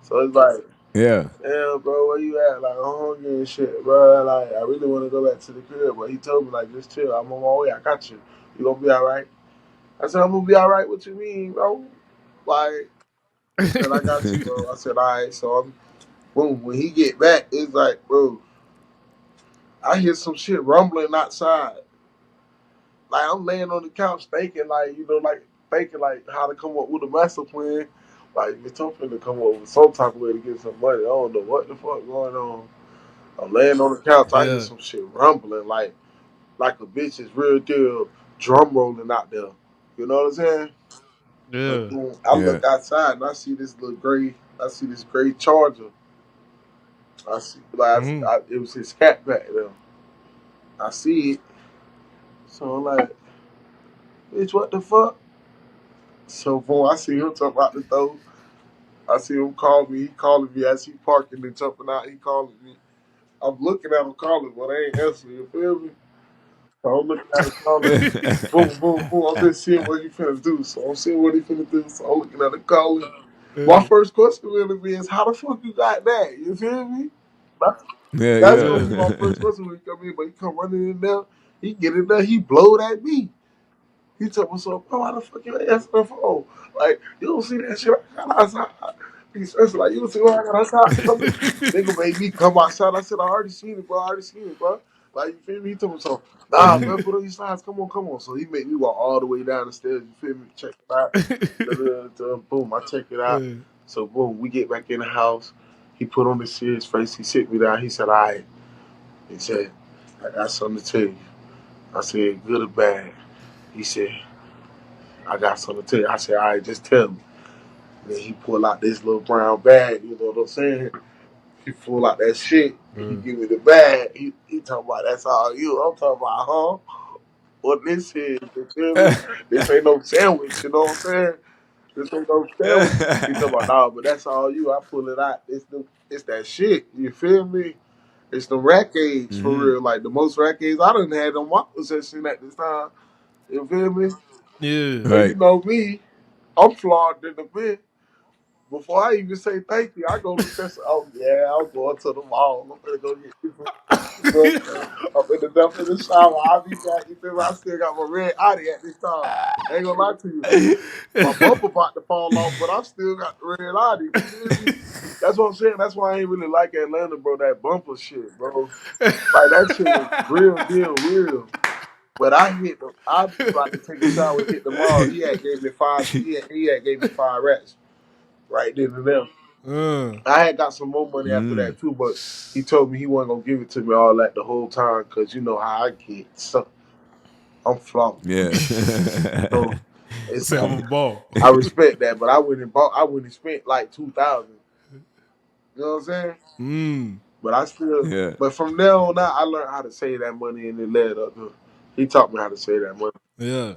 So it's like, yeah. damn, bro, where you at? Like, I'm hungry and shit, bro. Like, I really want to go back to the crib, but he told me like, just chill. I'm on my way. I got you. You gonna be all right? I said, I'm gonna be all right. What you mean, bro? Like, he said, I got you, bro. I said, all right. So I'm Boom. When he get back, it's like, bro, I hear some shit rumbling outside. Like I'm laying on the couch thinking, like like thinking like how to come up with a master plan. Like it's tough to come up with some type of way to get some money. I don't know what the fuck going on. I'm laying on the couch. I hear Yeah. some shit rumbling, like a bitch is real deal drum rolling out there. You know what I'm saying? And Yeah. boom, I Yeah. look outside and I see this little gray. I see this gray Charger. I see like Mm-hmm. it was his cat back there. I see it. So I'm like, bitch, what the fuck? So boom, I see him jump out the door. I see him call me. He calling me as he parking and jumping out. He calling me. I'm looking at him calling, but I ain't answering. You feel me? So I'm looking at him calling. Boom, boom, boom. I'm just seeing what he finna do. So I'm seeing what he finna do. So I'm looking at him calling. My Yeah. first question gonna be is how the fuck you got that? You feel me? That's, Yeah, that's gonna be yeah. my first question when he come in. But he come running in there. He get in there. He blowed at me. He told me so, bro, why the fuck you ain't answer the phone? Like, you don't see that shit I got outside. He says, like, you don't see what I got outside. Nigga made me come outside. I said, I already seen it, bro. I already seen it, bro. Like, you feel me? He told me so, nah, Mhm. bro, put on your slides. Come on, come on. So he made me walk all the way down the stairs. You feel me? Check it out. Boom, I check it out. Yeah. So, boom, we get back in the house. He put on this serious face. He sit me down. He said, all right. He said, I got something to tell you. I said, good or bad? He said, I got something to tell you. I said, all right, just tell me. Then he pull out this little brown bag, you know what I'm saying? He pull out that shit. He give me the bag. He talking about that's all you. I'm talking about, huh? What this is, you feel me? This ain't no sandwich, you know what I'm saying? This ain't no sandwich. He talking about, nah, but that's all you. I pull it out. It's that shit, you feel me? It's the rack age for Mhm. real. Like the most rack age I done had on my possession at this time. You feel me? Yeah. And you Right. know me, I'm flawed in the bit. Before I even say thank you, I go look at some, oh yeah, I'm going to the mall. I'm gonna go get you some bro. I'm in the dump in the shower. I'll be back. You feel me? I still got my red Audi at this time. I ain't gonna lie to you. My bumper about to fall off, but I still got the red Audi. You feel me? That's what I'm saying. That's why I ain't really like Atlanta, bro. That bumper shit, bro. Like that shit was real deal, real. But I hit the. I was about to take a shower, hit the mall. He had gave me five. He had gave me 5 rats right then and there. Uh, I had got some more money after Mm. that too, but he told me he wasn't gonna give it to me all that the whole time because you know how I get. So I'm flawed. Yeah. So it's say I'm a ball. I respect that, but I wouldn't bought. I wouldn't spent like 2,000. You know what I'm saying? Mm. But I still. Yeah. But from there on out, I learned how to save that money and it led up. He taught me how to save that money. Yeah.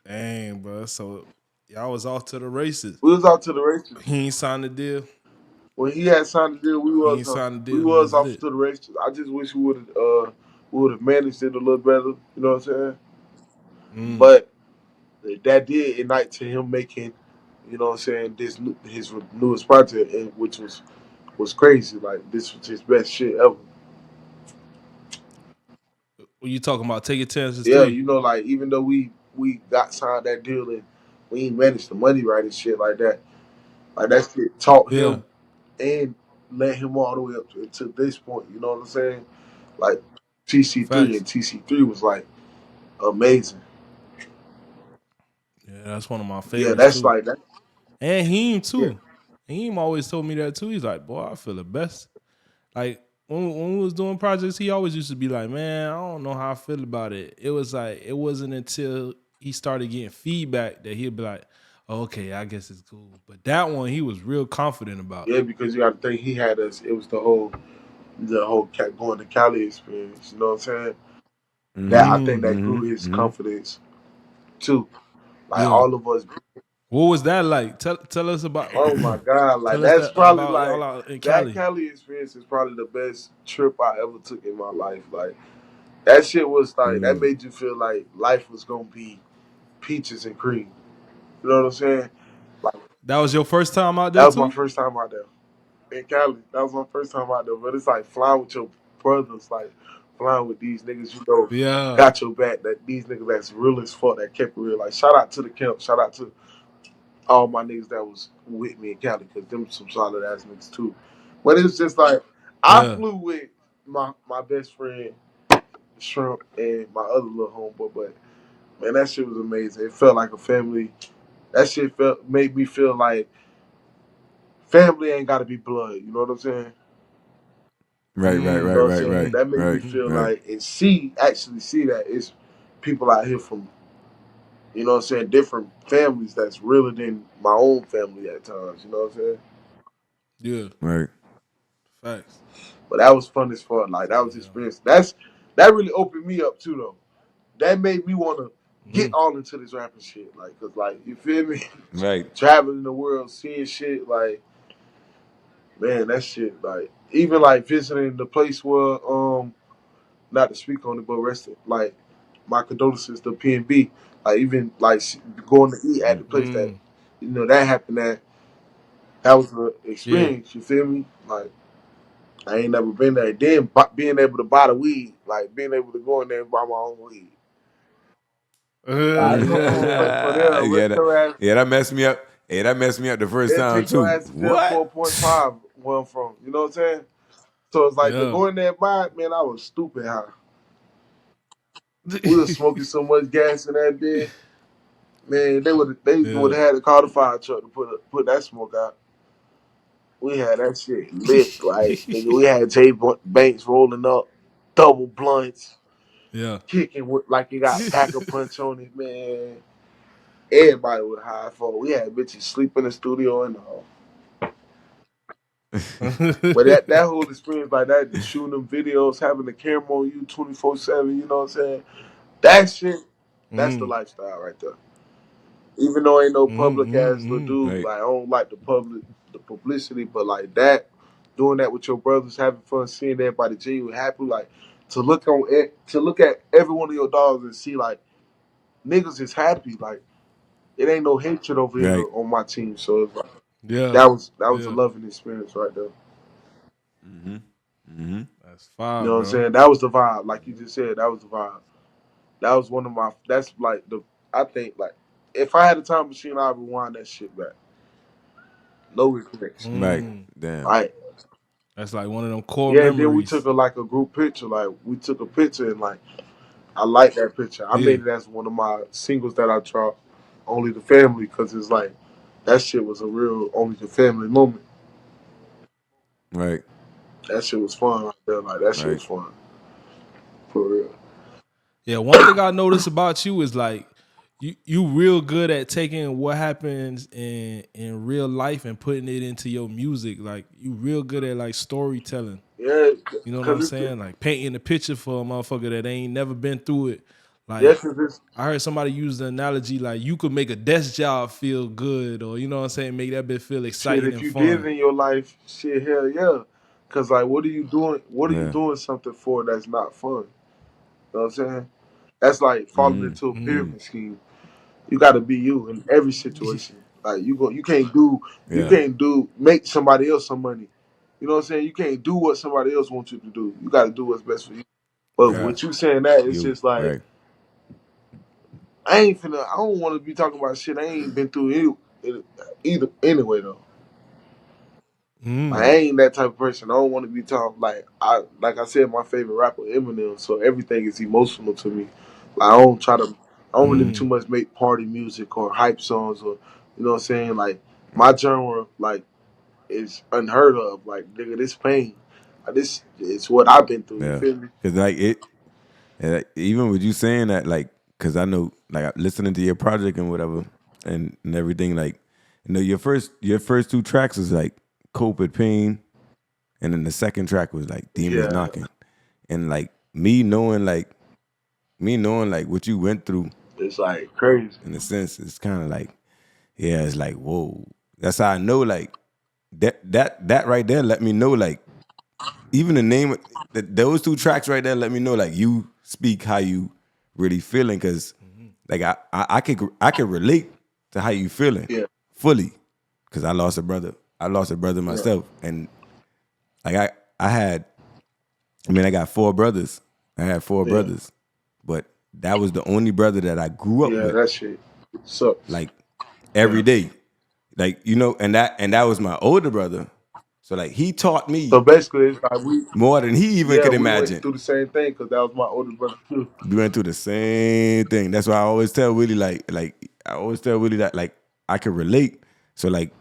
Dang, bro. So y'all was off to the races. We was out to the races. He ain't signed the deal. When he had signed the deal, He ain't signed the we deal. He was was off lit. to the races. I just wish we would have managed it a little better. You know what I'm saying? Mm. But that did ignite to him making, you know what I'm saying, his newest project, which was crazy. Like this was his best shit ever. What you talking about? Take Your Chances Yeah, 3. you know, like even though we got signed that deal and we ain't managed the money right and shit like that. Like that shit taught Yeah. him and led him all the way up to this point. You know what I'm saying? Like TC3 Facts. and TC3 was like amazing. Yeah, that's one of my Yeah, favorites that's too. like that. And Heem Yeah, too. Heem always told me that too. He's like, boy, I feel the best. Like when we was doing projects, he always used to be like, man, I don't know how I feel about it. It was like it wasn't until he started getting feedback that he'd be like, oh, okay, I guess it's cool. But that one he was real confident about. yeah, because you got to think he had us. It was the whole going to Cali experience. You know what I'm saying? That I Mhm. think Mm, that grew Mhm. his Mhm. confidence too. Like yeah. all of us. What was that like? Tell us about Oh my God! Like tell us that's that probably about y'all like out in that Cali. Cali experience is probably the best trip I ever took in my life. Like that shit was like that Mm. made you feel like life was gonna be peaches and cream. You know what I'm saying? Like That was your first time out that there was my too? first time out there in Cali. That was my first time out there. But it's like flying with your brothers, like flying with these niggas you know Yeah. got your back. That these niggas that's real as fuck that kept it real. Like shout out to the camp. Shout out to all my niggas that was with me in Cali, because them some solid ass niggas too. But it's just like I Yeah. flew with my best friend Shrimp and my other little homeboy, but man, that shit was amazing. It felt like a family. That shit made me feel like family ain't got to be blood. You know what I'm saying? Right, right, You right, know what I'm right, saying? right, That made me right, feel right, like and actually see that it's people out here from, you know what I'm saying, different families that's realer than my own family at times. You know what I'm saying? Yeah. right. Facts. But that was fun as fuck. Like that was Yeah. experience. That really opened me up too though. That made me want to get Mm-hmm. all into this rapping shit. Like, cause like you feel me, Right, traveling the world, seeing shit. Like, man, that shit. Like, even like visiting the place where not to speak on it, but rest it. Like, my condolences to PNB. Like, even like going to eat at the place that Mm. that happened at. That was an Yeah. experience. You feel me? Like, I ain't never been there. Then being able to buy the weed, like being able to go in there and buy my own weed. You know what I'm saying? For them, yeah, that messed me up. Yeah, that messed me up the first they'll time take your too. ass to Fed What? 4.5 where I'm from. You know what I'm saying? So it's like to Yeah. go in there and buy it, man, I was stupid high. We was smoking so much gas in that bit. Man, they would Yeah. have had to call the fire truck to put that smoke out. We had that shit lit, like nigga. We had Banks rolling up, double blunts, Yeah. kicking with like you got pack a punch on it, man. Everybody was high for. We had bitches sleep in the studio and all. But that whole experience like that, shooting them videos, having the camera on you 24/7, you know what I'm saying? That shit, that's the Mm. lifestyle right there. Even though ain't no Mm. public ass little Mm. dude, Right, like I don't like the publicity, but like that, doing that with your brothers, having fun, seeing everybody genuine happy, like to look at every one of your dogs and see like niggas is happy, like it ain't no hatred over here right. on my team. So it's like, Yeah. that was a Yeah. loving experience right there. Mm-hmm. Mm-hmm. That's You fire, know what I'm bro. saying? That was the vibe, like you just said. That was the vibe. That was one of my. That's like the. I think like if I had a time machine, I'd rewind that shit back. No regrets. Right. Mm. Damn. Like That's like one of them core yeah, and then we took memories. like a group picture. Like we took a picture and like I like that picture. I Yeah. made it as one of my singles that I dropped. Only the family, because it's like that shit was a real only the family moment. Right. That shit was fun right there. Like that shit Right. was fun for real. Yeah. One thing I noticed about you is like you real good at taking what happens in real life and putting it into your music. Like you real good at like storytelling. Yeah, You know what I'm cause it's saying? Like painting a picture for a motherfucker that ain't never been through it. yeah, Like cause it's I heard somebody use the analogy like you could make a desk job feel good, or you know what I'm saying, make that bit feel shit. exciting If and you did fun. it in your life, shit, hell yeah. Cause like, what are you doing? What are you Yeah. doing something for that's not fun? You know what I'm saying? That's like falling Mm-hmm. into a Mm. pyramid scheme. You got to be you in every situation. Like you Yeah. can't do make somebody else some money. You know what I'm saying? You can't do what somebody else wants you to do. You got to do what's best for you. But Yeah. with you saying that, it's You. just like Right. I ain't finna. I don't want to be talking about shit I ain't been through either anyway though. I Mm. Right. ain't that type of person. I don't want to be talking like I said, my favorite rapper Eminem. So everything is emotional to me. Like I don't try to. I don't really too Mm. much make party music or hype songs or you know what I'm saying. Like my genre like is unheard of. Like nigga, this pain. This is what I've been through. You Yeah. feel me? Cause like it, and like, even with you saying that, like, cause I know, like, listening to your project and whatever, and everything, like, your first two tracks was like "Cope with Pain," and then the second track was like "Demons Yeah, Knocking," and like me knowing like what you went through it's like crazy. in a sense, it's kind of like, yeah, it's like whoa. That's how I know, like that right there let me know, like, even the name those two tracks right there let me know, like, you speak how you really feeling, because like I could relate to how you feeling Yeah, fully, because I lost a brother yeah, myself, and like I got four brothers. I had four yeah, brothers, but that was the only brother that I grew up yeah. with, That shit sucks. like, Yeah, every day. like and that was my older brother. So like he taught So me basically, it's like we, more than he even yeah, could we went imagine. through the same thing because that was my older brother too. We went through the same thing. That's why I always tell Willie like I always tell Willie that like I can relate. So like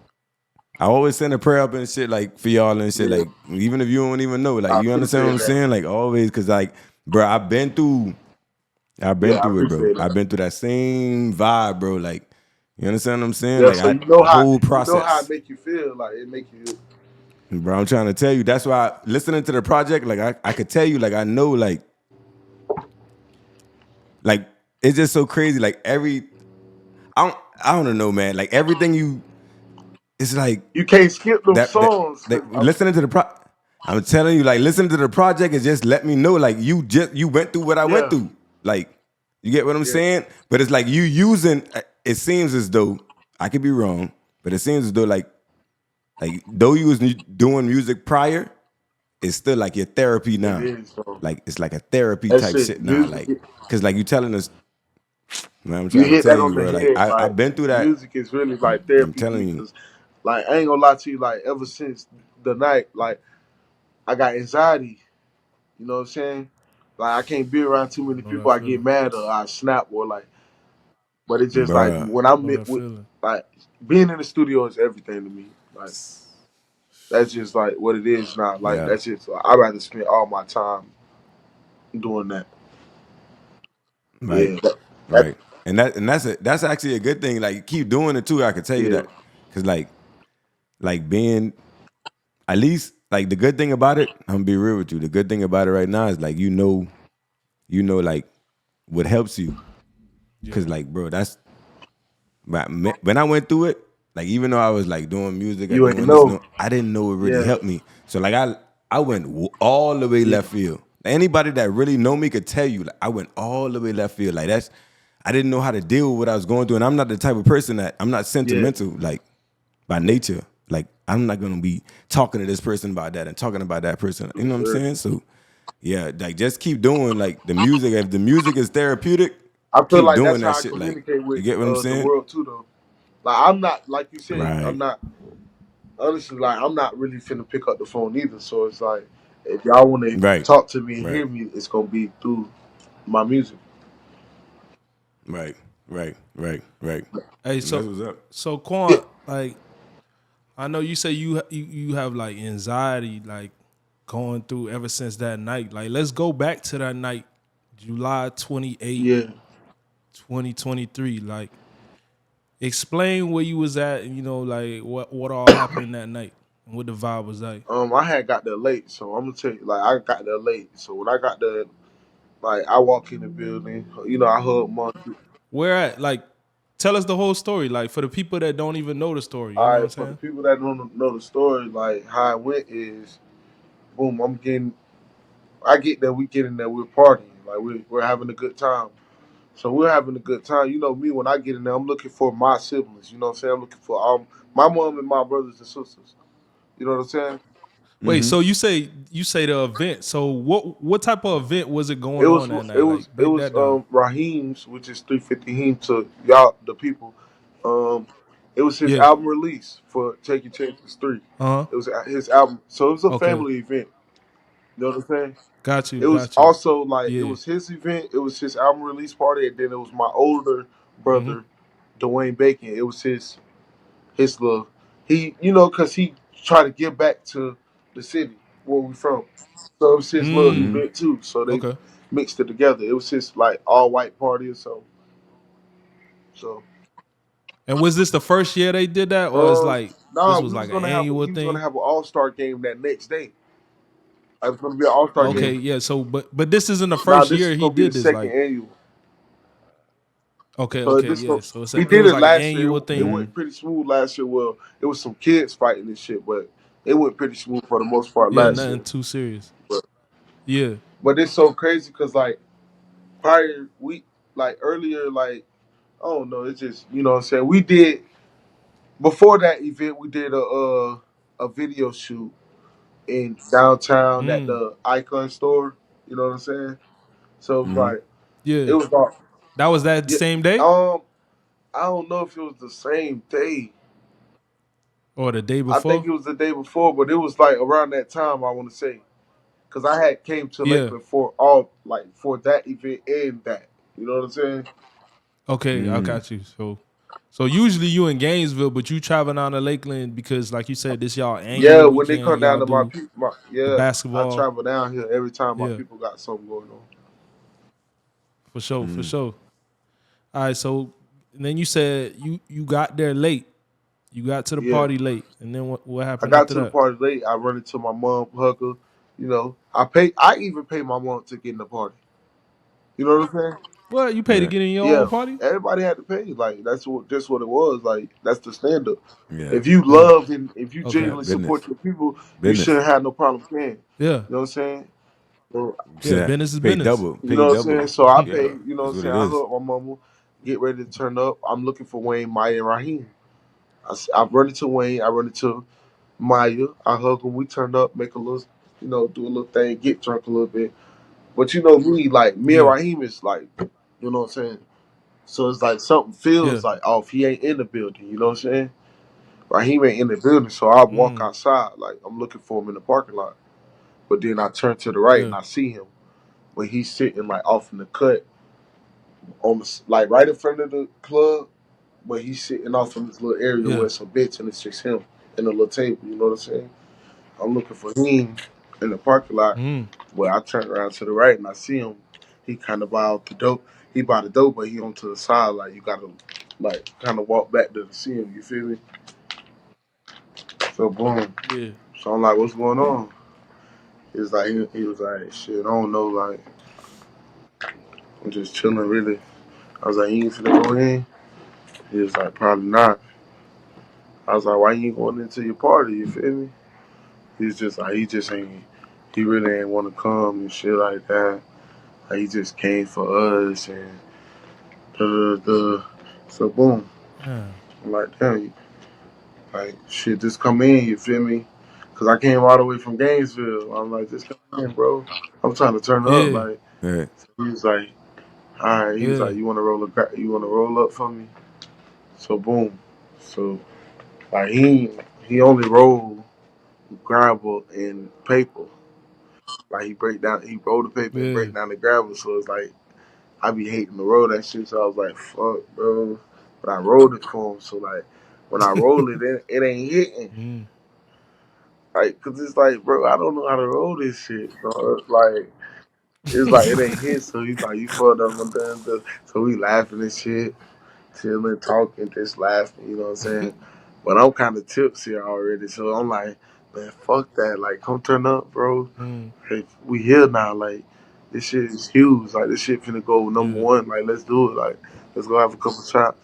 I always send a prayer up and shit like for y'all and shit. Yeah, Like even if you don't even know, like I you understand what appreciate I'm that. saying? Like always, cause like, bro, I've Yeah, been I through it, bro. appreciate I've that. been through that same vibe, bro. Like, you understand what I'm saying? Yeah, Like so the whole you know how it process. make you feel. Like it make you. Bro, I'm trying to tell you. That's why listening to the project, like I could tell you, like I know, like it's just so crazy. Like I don't know, man. Like everything it's like You can't skip them songs. that listening to the I'm telling you, like listening to the project is just let me know, like you went through what I went Yeah, through. Like you get what I'm yeah, saying? But it's like you using. It seems as though I could be wrong, but it seems as though like though you was doing music prior, it's still like your therapy it now. is. So Like it's like a therapy that type shit, shit now. music. Like because like you telling us, man, I'm You trying to hit tell that you, on the bro. Like head. I've Like been through that. music is really like I'm therapy to me telling you, because, like, I ain't gonna lie to you. Like ever since the night, like I got anxiety. You know what I'm saying? Like I can't be around too I many know people. that I get feeling. mad or I snap or like. But it's just like bro. when I I'm know that with, feeling. like being in the studio is everything to me. Like that's just like what it is now. Like Yeah, that's just I'd rather spend all my time doing that. right. Yeah, that Right. That's actually a good thing. Like keep doing it too. I can tell you yeah, that. Cause like being at least like the good thing about it, I'm gonna be real with you. The good thing about it right now is like like what helps you. Cause Yeah. like, bro, that's when I went through it, like even though I was like doing music or you ain't doing this, know. no, I didn't know it really Yeah, helped me. So like I went all the way yeah, left field. Anybody that really know me could tell you, like I went all the way left field. Like I didn't know how to deal with what I was going through, and I'm not the type of person that I'm not yeah. sentimental like by nature. Like I'm not gonna be talking to this person about that and talking about that person. You For know what I'm sure. saying? So yeah, like just keep doing like the music. If the music is therapeutic, I feel keep like doing that's that how I shit. Like communicate you with get what I'm the saying? world too, though. Like I'm not like you said. I'm Right, not honestly like I'm not really finna pick up the phone either. So it's like if y'all want to right, talk to me and right, hear me, it's gonna be through my music. right, right. Hey, And that's what's up. so Yeah, Quan, like I know you say you have like anxiety like going through ever since that night. Like let's go back to that night, July 28th, yeah. 2023. Like explain where you was at and like what all happened that night and what the vibe was like. I had got there late, so I'm gonna tell you, like, I got there late. So when I got there, like, I walk in the building, I hug Monkey. Where at? Like tell us the whole story. Like for the people that don't even know the story, you All know what I'm right, for the saying? people that don't know the story, like, how it went is, boom, I get there, we get in there, we're partying, like, we're having a good time. So we're having a good time. You know me, when I get in there, I'm looking for my siblings. You know what I'm saying? I'm looking for my mom and my brothers and sisters. You know what I'm saying? Wait, Mm-hmm. so you say the event. So what type of event was it It going was on that it night? was Like it break was that down. Raheem's, which is 350 Heem to y'all the people. Um, it was his Yeah. album release for Taking Chances 3. Uh-huh. It was his album, so it was a Okay. family event. You know what I'm saying? Got you, It was got you. also like it Yeah. was his event. It was his album release party, and then it was my older Mm-hmm. brother, Dwayne Bacon. It was his little because he tried to give back to the city where we from. So it was his little Mm. Mm-hmm. event too. So they Okay. mixed it together. It was his like all white party or something. So And was this the first year they did that, or it's like nah, this was like an annual he was gonna thing? have an all star game that next day. It was gonna be an all star Okay, game. Mm-hmm. yeah. So, but this isn't the Now first this year is he gonna be the did this. second Like, annual. okay, So okay, this yeah. go So we it did was it like an last year. annual It thing. Mm-hmm. went pretty smooth last year. Well, it was some kids fighting and shit, but it went pretty smooth for the most part Yeah, last nothing year. too serious. But Yeah. but it's so crazy because like prior we like earlier like I don't know. It's just what I'm saying. We did before that event. We did a video shoot in downtown at Mm. the Icon store. You know what I'm saying? So it was Mm-hmm. like it Yeah. was all That was that yeah. same day. I don't know if it was the same day. Or the day I think before? it was the day before, but it was like around that time. I want to say because I had came to Yeah. Lakeland for all like for that event and that. You know what I'm saying? Okay, I got you. So usually you in Gainesville, but you traveling down to Lakeland because, like you said, this y'all Yeah, annual when they weekend. come down Y'all to my do people, the yeah, I basketball. travel down here every time my Yeah, people got something going on. for sure, for sure. All right, so and then you said you got there late. You got to the Yeah, party late, and then what I happened got after to the that? party late. I run into my mom, hug her. You know, I pay. I even pay my mom to get in the party. You know what I'm saying? What you pay to Yeah. get in your own Yeah, party? everybody had to pay. Like that's what just what it was. Like that's the standard. Yeah. If you Mm, love and if you okay. Yeah. genuinely support Business. your people, you Business. shouldn't have no problem paying. You Yeah, know what I'm saying? Well, yeah. Yeah. Business is Pay business. double. you Pay know what I'm saying? double. So I pay. Yeah. You know what That's I'm what saying? it I is. hug my mama, get ready to turn up. I'm looking for Wayne, Maya, and Raheem. I run into Wayne. I run into Maya. I hug him. We turn up, make a little, do a little thing, get drunk a little bit. But you know me, like me and Yeah, Raheem is like, you know what I'm saying? So it's like something yeah. feels like off. He ain't in the building. You know what I'm saying? Raheem ain't in the building, so I walk Mm, outside like I'm looking for him in the parking lot. But then I turn to the right and yeah, I see him when he's sitting like off in the cut on like right in front of the club, but he's sitting off in this little area yeah. where it's a bench and it's just him and a little table. You know what I'm saying? I'm looking for him in the parking lot. Mm, Where I turn around to the right and I see him. He kind of by out the dope. He by the dope, but he on to the side. Like you gotta like kind of walk back to see him. You feel me? So boom. yeah. So I'm like, what's going on? He was like, shit, I don't know. Like I'm just chilling, really. I was like, you ain't finna go in. He was like, probably not. I was like, why you ain't going into your party? You feel me? He's just like, he just ain't. He really ain't want to come and shit like that. Like, he just came for us and da da da. So boom. Yeah, I'm like, damn, like shit, just come in. You feel me? Cause I came all the way from Gainesville. I'm like, just come in, bro. I'm trying to turn up. yeah, Like Yeah. he was like, all right. He was yeah, like, you want to roll up for me? So boom. So like he only rolled gravel and paper. Like he rolled the paper and yeah. break down the gravel. So it's like I be hating to roll that shit. So I was like, fuck, bro. But I rolled it for him. So like when I roll it, it ain't hitting. Mm, Like, cause it's like, bro, I don't know how to roll this shit. So it's like it ain't hit. So he's like, you fucked up, my done. So we laughing and shit, chilling, talking, just laughing. You know what I'm saying? But I'm kind of tipsy already, so I'm like, man, fuck that. Like, come turn up, bro. mm, Hey, we here now. Like, this shit is huge. Like, this shit finna go number yeah, one. Like, let's do it. Like, let's go have a couple shots.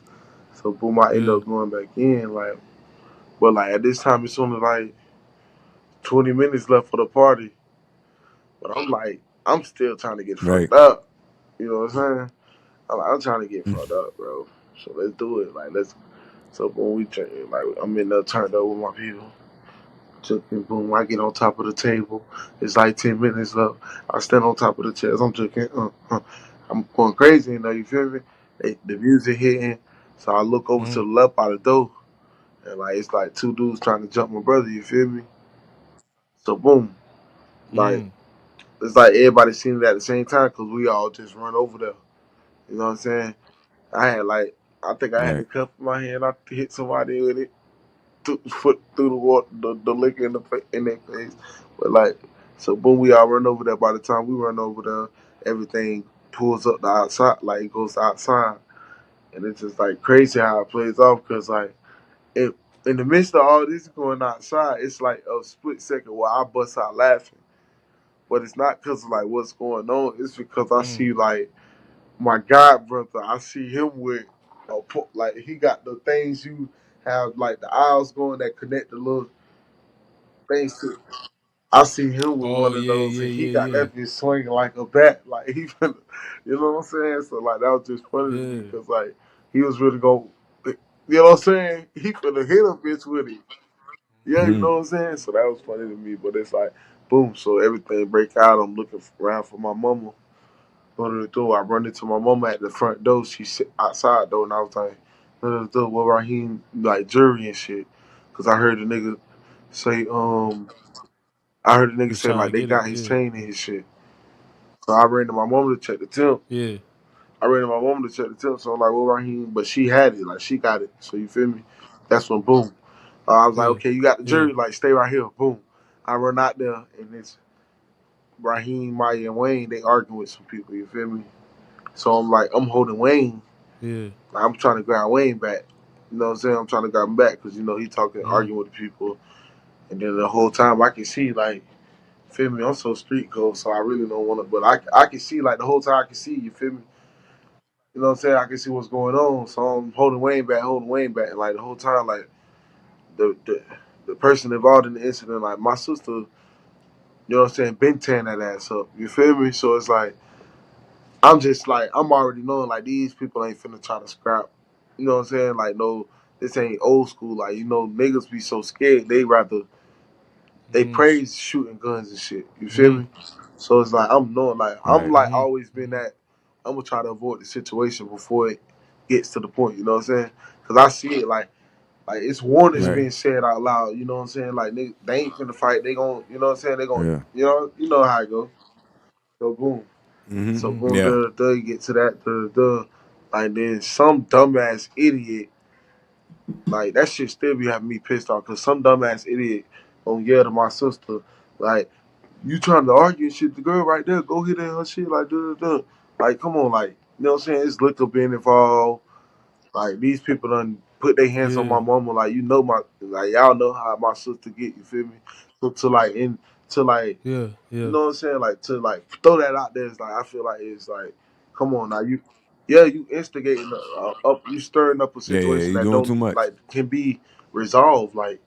So boom, I end yeah, up going back in. Like, but like at this time, it's only like 20 minutes left for the party. But I'm like, I'm still trying to get Right. fucked up. You know what I'm saying? I'm trying to get fucked up, bro. So let's do it. Like let's. So when we drink, like I'm in there turned up with my people. Drinking, boom. I get on top of the table. It's like 10 minutes left. I stand on top of the chairs. I'm drinking. I'm going crazy in there. You feel me? The music hitting. So I look over to the mm, left by the door, and like it's like two dudes trying to jump my brother. You feel me? So boom, like mm. it's like everybody seen it at the same time because we all just run over there. You know what I'm saying? I had like, I think I had the Right. cup in my hand. I hit somebody with it, took the foot through the water, the liquor in their face. But like, so boom, we all run over there. By the time we run over there, everything pulls up the outside, like it goes outside, and it's just like crazy how it plays off because like it. In the midst of all this going outside, it's like a split second where I bust out laughing. But it's not because of like what's going on. It's because I Mm. see like my god brother. I see him with like he got the things you have like the aisles going that connect the little things to. I see him with Oh one of yeah, those, and yeah, he yeah, got yeah, that bitch swinging like a bat. Like he, you know what I'm saying? So like that was just funny to me yeah. because like he was really going, you know what I'm saying? He could have hit a bitch with it. Yeah, you know Mhm. what I'm saying? So that was funny to me. But it's like, boom. So everything break out. I'm looking around for my mama. Go to the door. I run into my mama at the front door. She sit outside though, and I was like, go to the door. What Raheem like jury and shit. Cause I heard the nigga say, I heard the He nigga was say trying to like they get it. got his Yeah. chain and his shit. So I ran to my mom to check the temp. Yeah. I ran to my mom to check the temp. So I'm like, well, Raheem, but she had it, like she got it. So you feel me? That's when boom. I was like, Yeah. okay, you got the Yeah. jury, like stay right here. Boom. I run out there and it's Raheem, Maya, and Wayne. They arguing with some people. You feel me? So I'm like, I'm holding Wayne. Yeah. Like, I'm trying to grab Wayne back. You know what I'm saying? I'm trying to grab him back because you know he talking, Mm. arguing with the people, and then the whole time I can see like, feel me? I'm so street code, so I really don't want to. But I can see like the whole time I can see. You feel me? You know what I'm saying? I can see what's going on. So I'm holding Wayne back, and like the whole time, like the person involved in the incident, like my sister, you know what I'm saying, been tearing that ass up. You feel me? So it's like I'm just like I'm already knowing like these people ain't finna try to scrap. You know what I'm saying? Like no, this ain't old school. Like you know niggas be so scared they rather they Mm. praise shooting guns and shit. You feel Mm. me? So it's like I'm knowing like I'm Right. like Mm. always been that. I'm gonna try to avoid the situation before it gets to the point. You know what I'm saying? Because I see it like it's warnings Yeah. Right. being said out loud. You know what I'm saying? Like they ain't finna fight. They gon' you know what I'm saying? They gon' Yeah. you know how it go. So boom. Mm-hmm. So Mm. boom, Yeah. you get to that, like then some dumbass idiot, like that shit still be having me pissed off because some dumbass idiot gonna yell to my sister, like, you trying to argue and shit, the girl right there, go hit her shit, like, duh, duh, duh. Like, come on, like, you know what I'm saying? It's liquor being involved. Like, these people done put their hands on Yeah. my mama, like, you know, like, y'all know how my sister get, you feel me? So, to like, Yeah. you Yeah. know what I'm saying? Like to like throw that out there is like I feel like it's like, come on now, yeah, you instigating up, you stirring up a Yeah. Yeah. situation You that doing too don't much. like can be resolved. Like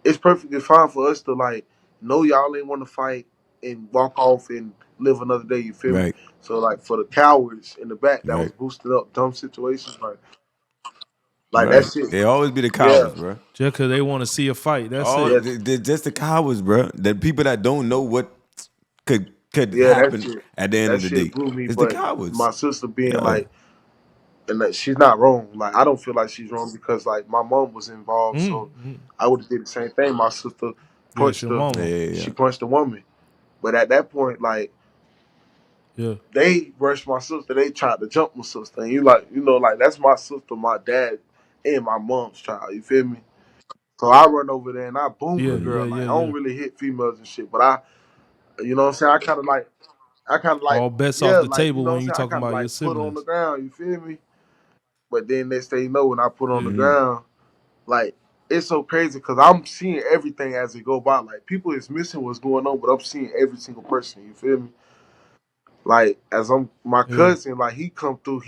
it's perfectly fine for us to like know y'all ain't want to fight and walk off and live another day. You feel me? Right. So like for the cowards in the back that was Right. boosted up dumb situations, like that Right. shit. They always be the Yeah, cowards, bro. Just because they want to see a fight. That's All it. yeah, they're just the cowards, bro. The people that don't know what could yeah. That happen shit. at the end That of the shit day. blew me. It's the But cowards. my sister being Yeah. like, and that she's not wrong. Like I don't feel like she's wrong because like my mom was involved, Mm. so Mm. I would have did the same thing. My sister Yeah. It's punched your her. Yeah. mama. Yeah. She Yeah. punched the woman, but at that point, like Yeah. they rushed my sister. They tried to jump my sister, and you like you know like that's my sister, my dad, and my mom's child. You feel me? So I run over there and I boom the Yeah. Mm-hmm. Yeah. girl. Like Yeah. I Yeah. don't really hit females and shit, but you know what I'm saying. I kind of like, All bets yeah, off the like you table know what when I'm you saying. I talking kind of about your like put on the siblings. ground. You feel me? But then next thing you know, when I put on the Yeah. Mm-hmm. ground. Like it's so crazy because I'm seeing everything as it go by. Like people is missing what's going on, but I'm seeing every single person. You feel me? Like as I'm my Yeah. cousin, like he come through.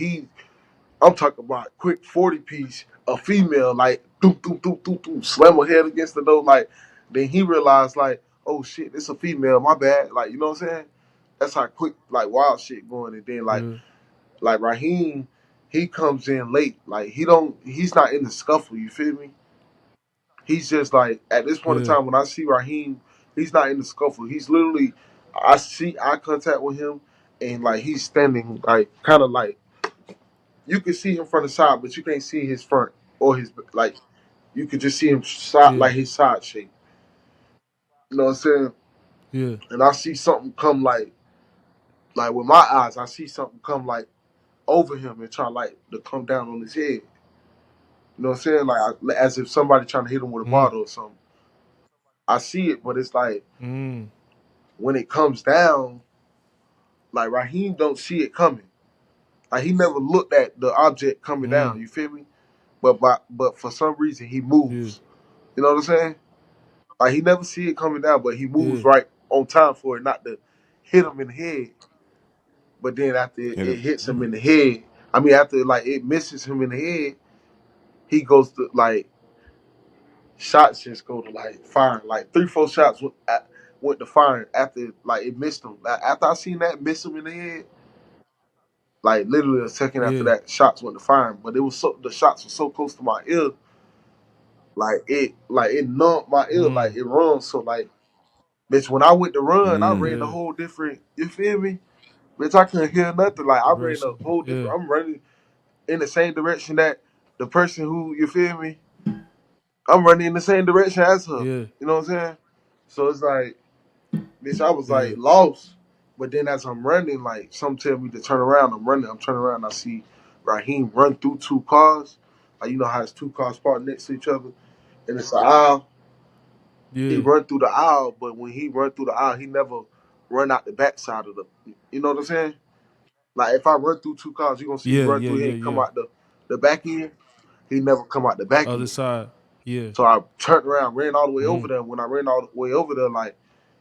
I'm talking about quick 40 piece, a female, like doom doom doom doom doom, slam her head against the door. Like then he realized like, oh shit, it's a female. My bad. Like you know what I'm saying? That's how quick like wild shit going. And then Yeah. like Raheem, he comes in late. Like he's not in the scuffle. You feel me? He's just like at this point in Yeah. time when I see Raheem, he's not in the scuffle. He's literally I see eye contact with him and like he's standing like kind of like you can see him from the side, but you can't see his front or his like you could just see him side Yeah. like his side shape. You know what I'm saying? Yeah. And I see something come like with my eyes, I see something come like over him and try like to come down on his head. You know what I'm saying? As if somebody trying to hit him with a Mm. bottle or something. I see it, but it's like Mm. when it comes down, like Raheem don't see it coming. Like he never looked at the object coming Mm. down. You feel me? But for some reason he Yeah. moves. You know what I'm saying? Like he never see it coming down, but he moves Yeah. right on time for it not to hit him in the head. But then after Hit it him. hits him in the head, I mean after like it misses him in the head, he goes to like shots just go to like firing. Like 3, 4 shots went to firing after like it missed him. Like, after I seen that miss him in the head, like literally a second after Yeah. that, shots went to firing. But it was so the shots were so close to my ear, like it numbed my ear, like Mm. it runs. So like, bitch, when I went to run, I Mm. ran a Yeah. whole different. You feel me? Bitch, I couldn't hear nothing. Like I ran a Direction. whole Yeah. different. I'm running in the same direction that the person who you feel me. I'm running in the same direction as her. Yeah. You know what I'm saying? So it's like, bitch, I was Yeah. like lost. But then as I'm running, like some tell me to turn around. I'm running. I'm turning around. I see Raheem run through two cars. Like you know how it's two cars parked next to each other, and it's an aisle. He Yeah. run through the aisle, but when he run through the aisle, he never run out the back side of the. You know what I'm saying? Like if I run through two cars, you gonna see me Yeah. run Yeah. through here Yeah. and come Yeah. out the back end. He never come out the back Other end. side. Yeah. So I turned around, ran all the way over Mm. there. When I ran all the way over there, like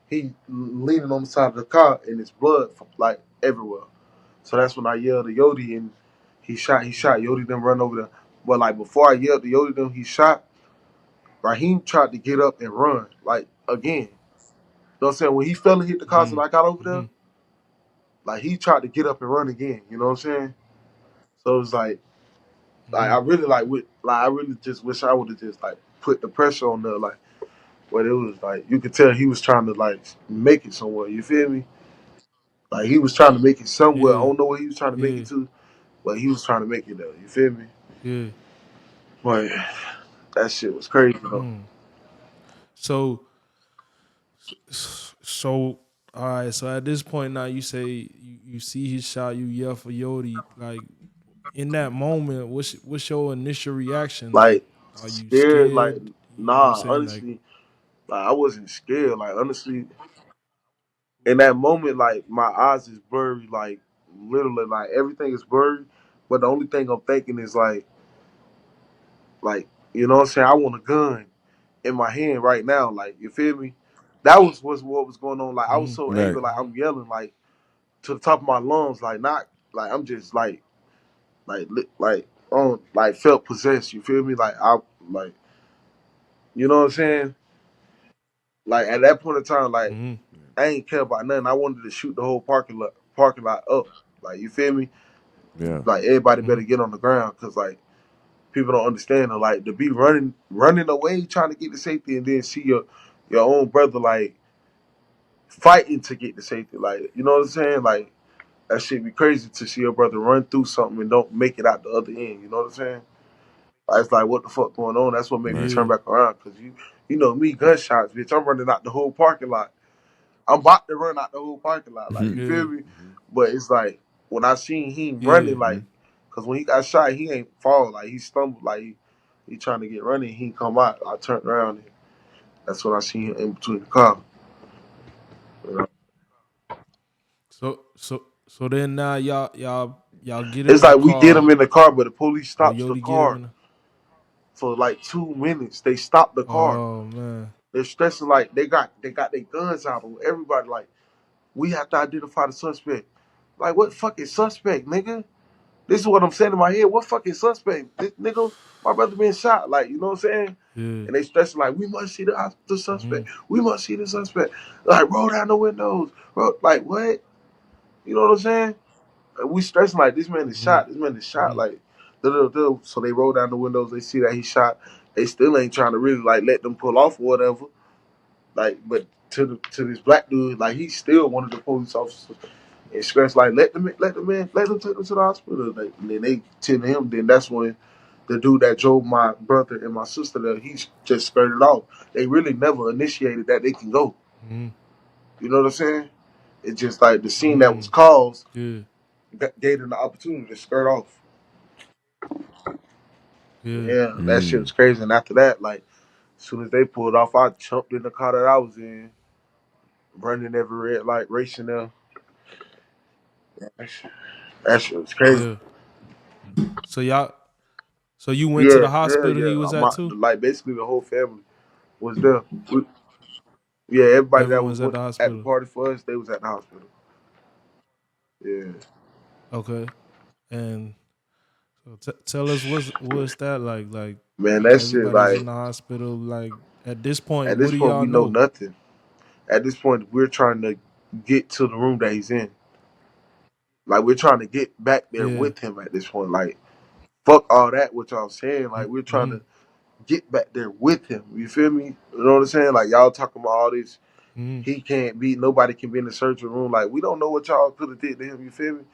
he leaning on the side of the car and his blood like everywhere. So that's when I yelled to Yodi and he shot. Yodi then run over there. But like before I yelled to Yodi them, he shot. Raheem tried to get up and run like again. You know what I'm saying? When he fell and hit the car and Mm. I got over there, Mm. like he tried to get up and run again. You know what I'm saying? So it was like I Mm. really like I really just wish I would have just like put the pressure on there like. But it was like you could tell he was trying to like make it somewhere. You feel me? Like he was trying to make it somewhere. I Yeah. don't know where he was trying to make Yeah. it to, but he was trying to make it there. You feel me? Yeah. But that shit was crazy though. Mm. So so all right. So at this point now, you say you see his shot. You yell for Yodi. Like in that moment, what's your initial reaction? Like, Like are you scared, like scared? You know what I'm nah. saying? Like, Honestly, like I wasn't scared. Like honestly, in that moment, like my eyes is blurry. Like literally, like everything is blurry. But the only thing I'm thinking is like you know what I'm saying. I want a gun in my hand right now. Like you feel me? That was what was going on. Like I was mm, so Right. angry. Like I'm yelling like to the top of my lungs. Like not like I'm just like on like felt possessed. You feel me? Like I like you know what I'm saying. Like at that point in time, like mm, I ain't care about nothing. I wanted to shoot the whole parking lot up. Like you feel me? Yeah. Like everybody better mm, get on the ground because like people don't understand. Like to be running away trying to get to safety and then see your own brother like fighting to get to safety. Like you know what I'm saying? Like that shit be crazy to see your brother run through something and don't make it out the other end. You know what I'm saying? I was like, what the fuck going on? That's what made me Right. turn yeah, back around. Cause you know me, gunshots, bitch. I'm running out the whole parking lot. I'm about to run out the whole parking lot. Like, you yeah, feel me? But it's like, when I seen him yeah, running, like, cause when he got shot, he ain't fall. Like, he stumbled. Like, he trying to get running. He come out. I turned around and that's when I seen him in between the car. You know? So then now y'all get in It's the like we get car. him in the car, but the police Oh, stops the Yodi get him car in the. for like 2 minutes. They stopped the car. Oh man. They're stressing like they got their guns out on everybody. Like, we have to identify the suspect. Like, what fucking suspect, nigga? This is what I'm saying in my head. What fucking suspect? This nigga, my brother being shot. Like, you know what I'm saying? Yeah. And they stressing like, we must see the Mm-hmm. suspect. We must see the suspect. Like, roll down the windows. Like, what? You know what I'm saying? And we stressing like, this man is Mm-hmm. shot. This man is shot. Mm-hmm. Like, duh. So they roll down the windows. They see that he shot. They still ain't trying to really like let them pull off or whatever. Like, but to this black dude, like he's still one of the police officers. And Scratch like let them take him to the hospital. Like, and then they tell him. Then that's when the dude that drove my brother and my sister there, he just skirted off. They really never initiated that they can go. Mm-hmm. You know what I'm saying? It's just like the scene that was Mm. caused Yeah. gave them the opportunity to skirt off. Yeah. Yeah, that shit Mm. was crazy. And after that, like as soon as they pulled off, I jumped in the car that I was in, running every red light, racing there. That shit was crazy. Yeah. So y'all. So you went to Yeah, the hell hospital yeah. he was I'm at too. like basically the whole family was there. Yeah, everybody that was Everyone's at the at the hospital. party for us, they was at the hospital. Yeah, Okay. And so tell us what's that like? Like man, that shit everybody's like in the hospital. Like at this point, at what this do point y'all we know know? nothing. At this point, we're trying to get to the room that he's in. Like we're trying to get back there Yeah. with him at this point. Like fuck all that what y'all saying. Like we're trying Mm-hmm. to get back there with him. You feel me? You know what I'm saying? Like y'all talking about all this. Mm-hmm. He can't be. Nobody can be in the surgery room. Like we don't know what y'all could have did to him. You feel me?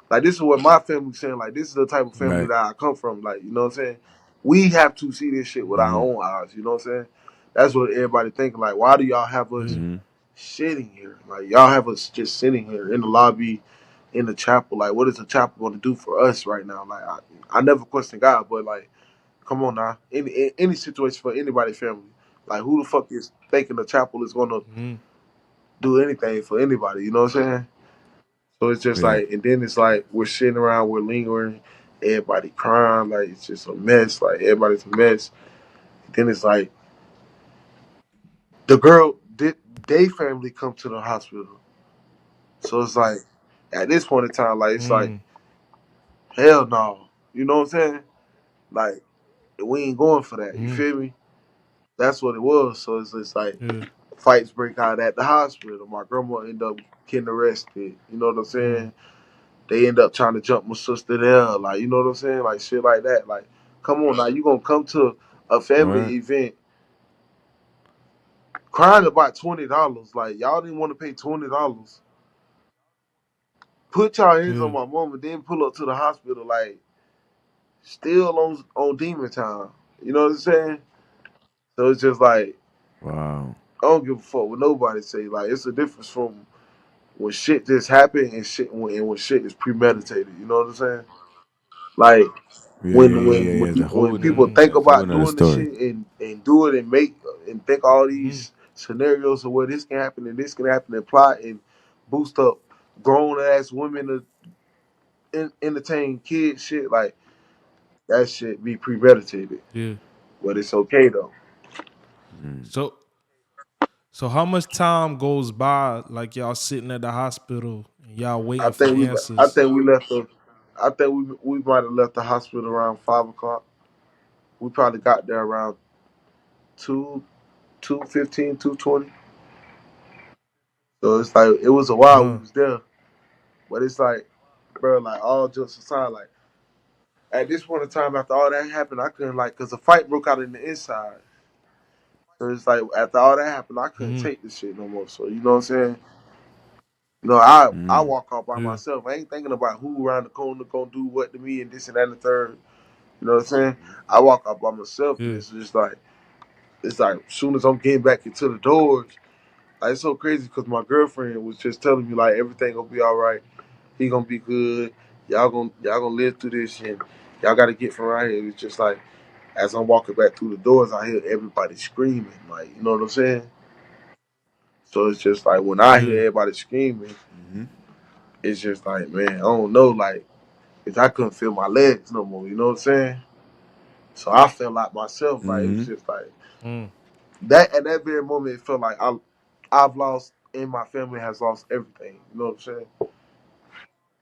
Like this is what my family's saying. Like this is the type of family Right. that I come from. Like you know what I'm saying? we have to see this shit with our Mm-hmm. own eyes. You know what I'm saying? That's what everybody thinking. Like, why do y'all have us Yeah. Mm-hmm. sitting here? Like, y'all have us just sitting here in the lobby, in the chapel. Like, what is the chapel going to do for us right now? Like, I never question God, but like, come on now. Any situation for anybody family. Like, who the fuck is thinking the chapel is going to Mm-hmm. do anything for anybody? You know what I'm saying? So it's just Right. like, and then it's like we're sitting around, we're lingering, everybody crying, like it's just a mess. Like everybody's a mess. Then it's like the girl did they family come to the hospital. So it's like at this point in time, like it's like Mm. hell no. You know what I'm saying? Like we ain't going for that. You Mm. feel me? That's what it was. So it's just like Yeah. fights break out at the hospital. My grandma ended up getting arrested. You know what I'm Mm. saying? They end up trying to jump my sister there. Like you know what I'm saying? Like shit like that. Like come on now, you gonna come to a family What? event crying about $20. Like y'all didn't want to pay $20. Put y'all hands Yeah. on my mama, then pull up to the hospital like still on demon time. You know what I'm saying? So it's just like Wow. I don't give a fuck what nobody say. Like it's a difference from when shit just happened and when shit is premeditated. You know what I'm saying? Like Yeah, yeah, when yeah, yeah, when yeah. when It's a people when whole people nother. Mm. think That's a whole about nother doing the story. shit and do it and make and think all Mm. these scenarios of where this can happen and this can happen and plot and boost up grown ass women to entertain kids shit like that shit be premeditated. Yeah. But it's okay though. Mm. So how much time goes by like y'all sitting at the hospital and y'all I waiting for think we I answers? think we left the I think we might have left the hospital around 5 o'clock. We probably got there around 2:15, 2:20. So it's like it was a while we Uh. was there. But it's like, bro, like all jokes aside, like at this point in time, after all that happened, I couldn't like, cause the fight broke out in the inside. So it's like after all that happened, I couldn't Mm. take this shit no more. So you know what I'm saying? You know, I Mm. walk off by Yeah. myself. I ain't thinking about who around the corner gonna do what to me and this and that and the third. You know what I'm saying? I walk off by myself, and Yeah. it's just like as soon as I'm getting back into the doors, like it's so crazy because my girlfriend was just telling me like everything gonna be all right. He gonna be good. Y'all gonna live through this and y'all gotta get from right here. It's just like as I'm walking back through the doors, I hear everybody screaming. Like you know what I'm saying? So it's just like when I hear Yeah. everybody screaming, Mm-hmm. it's just like man, I don't know, like if I couldn't feel my legs no more. You know what I'm saying? So I felt like myself. Like it was Mm-hmm. just like Mm. that at that very moment. It felt like I've lost and my family has lost everything. You know what I'm saying?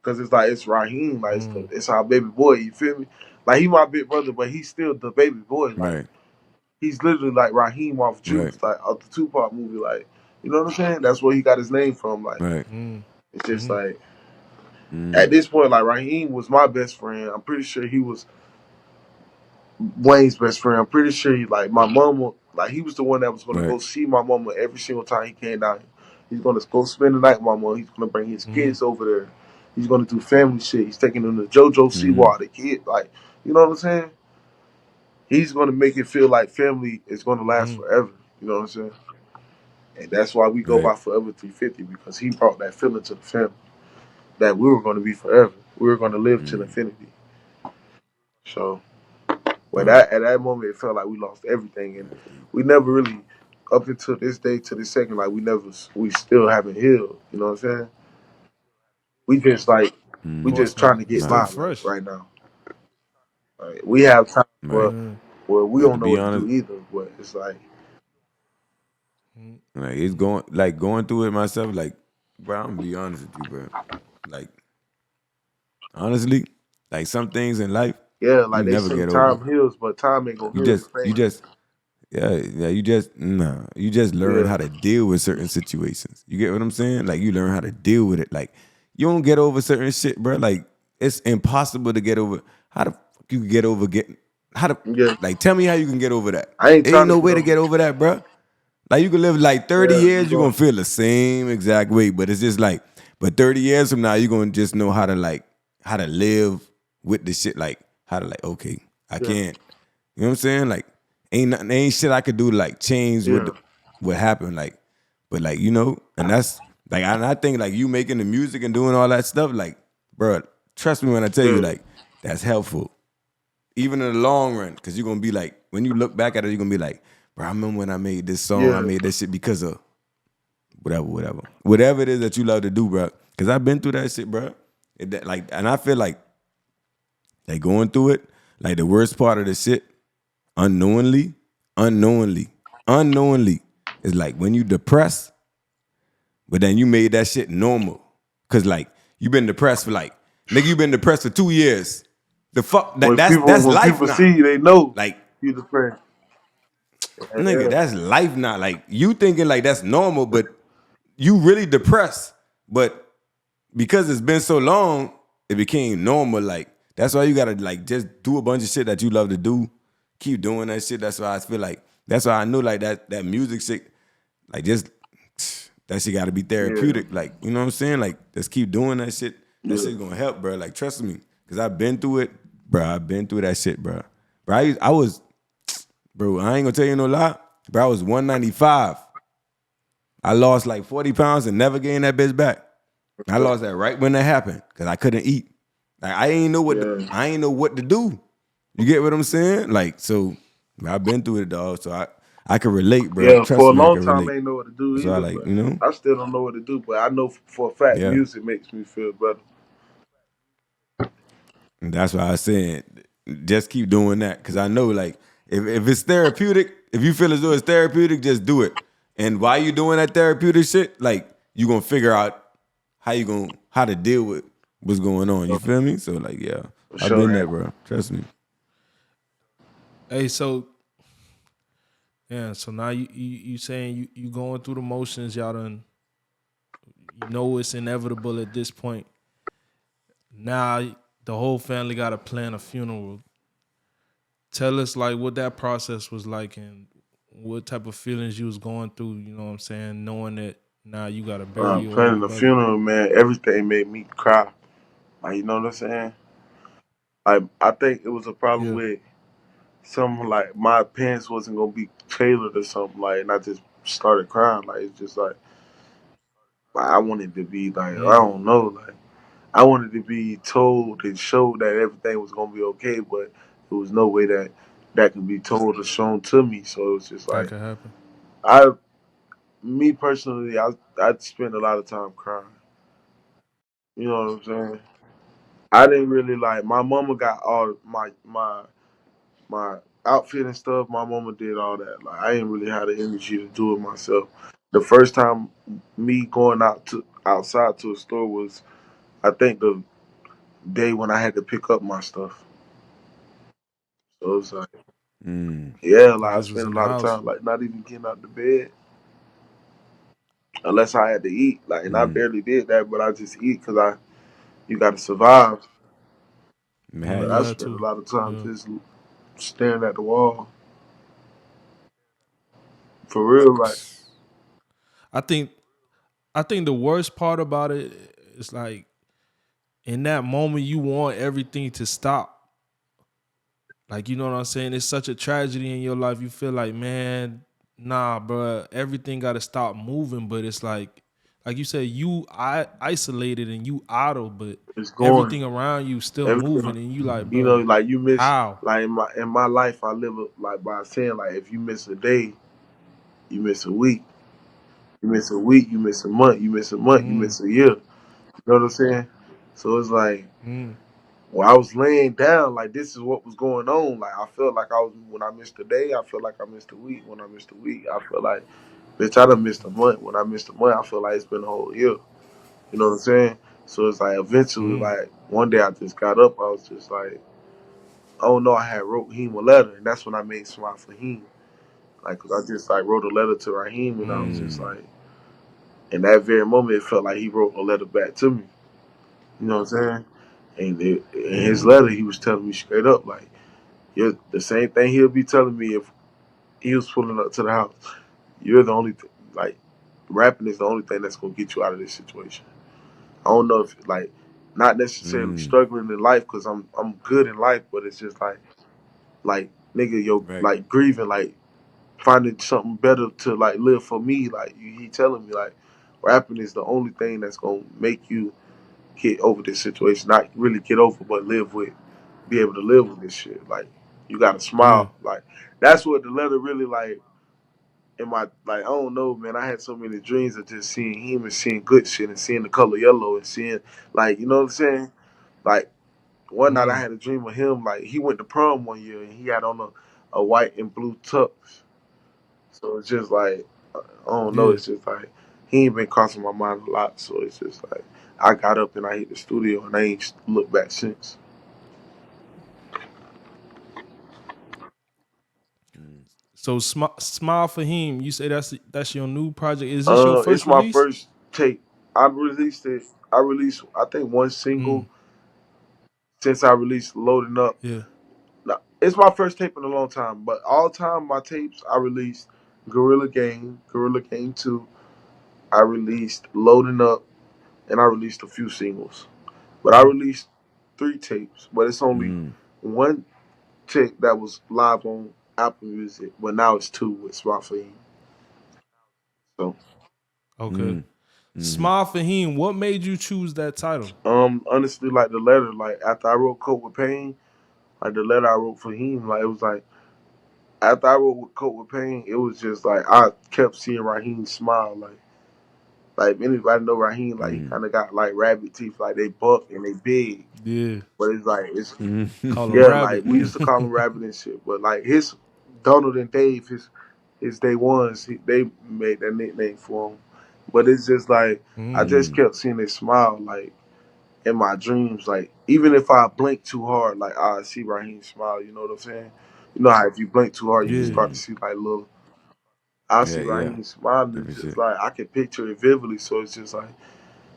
Cause it's like it's Raheem, like Mm. it's our baby boy. You feel me? Like he my big brother, but he's still the baby boy. Like Right. he's literally like Raheem off Right. Juice, like off the Tupac movie. Like you know what I'm saying? That's where he got his name from. Like Right. Mm. it's just Mm. like at Mm. this point, like Raheem was my best friend. I'm pretty sure he was Wayne's best friend. I'm pretty sure he like my mama. Like he was the one that was gonna Right. go see my mama every single time he came down here. He's gonna go spend the night with my mom. He's gonna bring his Mm. kids over there. He's gonna do family shit. He's taking them to JoJo Mm-hmm. Siwa, the kid. Like you know what I'm saying? He's gonna make it feel like family is gonna last Mm. forever. You know what I'm saying? And that's why we go Right. by Forever 350 because he brought that feeling to the family that we were gonna be forever. We were gonna live to Mm. infinity. So. But Wow. at that moment, it felt like we lost everything, and That's deep. we never really, up until this day, to this second, like we still haven't healed. You know what I'm saying? We just like, Of we Mm-hmm. just course not. trying to It's get still Nah. by, like fresh. right now. Like, we have time Right. where Yeah. we But to don't know be what to honest, do either. But it's like, Mm. like it's going through it myself. Like, bro, I'm gonna be honest with you, bro. Like, honestly, like some things in life yeah, you like they never say, get over. time heals, but time ain't gonna heal the You pain. just, yeah, yeah. You just learn Yeah, how to deal with certain situations. You get what I'm saying? Like, you learn how to deal with it. Like, you don't get over certain shit, bro. Like, it's impossible to get over. How the fuck you get over getting? How the yeah. like? Tell me how you can get over that. I ain't Ain't trying to no get way to over. get over that, bro. Like you can live like 30 Yeah, you years, you're go. gonna feel the same exact way. But it's just like, but 30 years from now, you're gonna just know how to live with the shit, like how to like, okay, I Yeah, can't, You know what I'm saying? Like, ain't shit I could do to like change Yeah. what happened. Like, but like, you know, and that's like, and I think like you making the music and doing all that stuff, like, bro, trust me when I tell you, Yeah. like, that's helpful. Even in the long run, because you're gonna be like, when you look back at it, you're gonna be like, bro, I remember when I made this song, I Yeah. made that shit because of whatever it is that you love to do, bro. Because I've been through that shit, bro. Like, and I feel like going through it, like the worst part of the shit, unknowingly, is like when you depressed, but then you made that shit normal. Cause like you been depressed for like, nigga, you been depressed for 2 years. The fuck that's When life people now. see you, they know Like, you the friend. nigga, Yeah. that's life now. Like you thinking like that's normal, but you really depressed. But because it's been so long, it became normal. Like that's why you gotta like just do a bunch of shit that you love to do. Keep doing that shit. That's why I feel like that's why I knew like that music shit, like just that shit gotta be Yeah. therapeutic. Like, you know what I'm saying? Like just keep doing that shit. That Yeah. shit's gonna help, bro. Like trust me. Cause I've been through it, bro. I've been through that shit, bro. Bro, I was, bro, I ain't gonna tell you no lie. Bro, I was 195. I lost like 40 pounds and never gained that bitch back. I lost that right when that happened because I couldn't eat. Like I ain't know Yeah. I ain't know what to do. You get what I'm saying? Like so, I've been through it, dog. So I can relate, bro. Yeah, for Trust a me, I long can time, I relate. ain't know what to do So I either, like, but you know, I still don't know what to do. But I know for a fact, yeah. music makes me feel better. And that's why I said, just keep doing that because I know, like, if it's therapeutic, if you feel as though it's therapeutic, just do it. And while you doing that therapeutic shit, like, you gonna figure out how to deal with what's going on. You feel me? So like, yeah, For I've been sure. there, bro. Trust me. Hey, so yeah, so now you saying you going through the motions, y'all done, you know it's inevitable at this point. Now the whole family got to plan a funeral. Tell us like what that process was like and what type of feelings you was going through, you know what I'm saying, knowing that now you got to bury your older Planning the brother. funeral, man, everything made me cry. Like, you know what I'm saying? I think it was a problem Yeah. with something like my pants wasn't gonna be tailored or something like, and I just started crying. Like it's just like I wanted to be like I Mm. don't know, like I wanted to be told and showed that everything was gonna be okay, but there was no way that that could be told or shown to me. So it was just That like could happen. I, me personally, I spent a lot of time crying. You know what I'm saying? I didn't really like. My mama got all my outfit and stuff. My mama did all that. Like I didn't really have the energy to do it myself. The first time me going outside to a store was I think the day when I had to pick up my stuff. So it was like Mm. yeah, You like I just was spent a in the lot of house. time like not even getting out the bed unless I had to eat. Like and I Mm. barely did that, but I just eat because I you got to survive. But Had You I to. had spent a to. lot of time Yeah. just staring at the wall for real. Like I think I think the worst part about it is like in that moment you want everything to stop. Like, you know what I'm saying? It's such a tragedy in your life. You feel like, man, nah, bro, everything got to stop moving. But it's like you said, isolated and you idle, but it's going everything around you still everything. moving, and you like, You know, bro, like you miss how? like in my life I live like by saying like if you miss a day, you miss a week. You miss a week, you miss a month, you miss a month, you Mm, miss a year. You know what I'm saying? So it's like mm, when I was laying down, like this is what was going on. Like I felt like I was when I missed a day, I feel like I missed a week. When I missed a week, I feel like bitch I done missed a month. When I missed a month, I feel like it's been a whole year. You know what I'm saying? So it's like eventually, mm, like one day I just got up, I was just like, oh no, I had wrote Heem a letter, and that's when I made Smile For Heem. Like, 'cause I just like wrote a letter to Raheem, and I was mm, just Mm. like, in that very moment, it felt like he wrote a letter back to me. You know what I'm saying? And in his mm, letter, he was telling me straight up, like, you're the same thing he'll be telling me if he was pulling up to the house. You're the only, like, rapping is the only thing that's gonna get you out of this situation. I don't know if, like, not necessarily Mm. struggling in life, because I'm good in life, but it's just like nigga, yo, Right. like grieving, like finding something better to like live for me. Like he telling me like rapping is the only thing that's gonna make you get over this situation. Not really get over, but live with, be able to live with this shit. Like you gotta Yeah. smile. Like that's what the letter really like. In my like, I don't know, man. I had so many dreams of just seeing him and seeing good shit and seeing the color yellow and seeing like, you know what I'm saying? Like one night I Mm. had a dream of him. Like he went to prom one year and he had on a white and blue tux. So it's just like I don't know. Yeah. It's just like he ain't been crossing my mind a lot. So it's just like I got up and I hit the studio and I ain't looked back since. Mm. So Smile for Heem, you say that's your new project. Is this your It's first my release? first tape. I released it. I released I think one single Mm. since I released Loading Up. Yeah. No, it's my first tape in a long time, but all time my tapes I released Gorilla Game 2, I released Loading Up, and I released a few singles. But I Mm. released three tapes, but it's only Mm. one tape that was live on Apple Music, but now it's two with Smile For Heem. So Okay. Mm. Mm. Smile for Heem, what made you choose that title? honestly like the letter, like after I wrote Cope with Pain, like the letter I wrote for him, like it was like after I wrote Cope with Pain, it was just like I kept seeing Raheem smile. Like anybody know Raheem, like he Mm. kind of got like rabbit teeth, like they buck and they big, Yeah. but it's like it's Call him yeah, like Rabbit. we used to call him rabbit and shit, but like his Donald and Dave, his day ones, they made that nickname for him. But it's just like I Mm. just Mm. kept seeing his smile, like in my dreams, like even if I blink too hard, like I see Raheem smile. You know what I'm saying? You know how if you blink too hard, you can Yeah. start to Mm. see like little. I Yeah, see yeah. Raheem smiling. It's Different just shit. like I can picture it vividly. So it's just like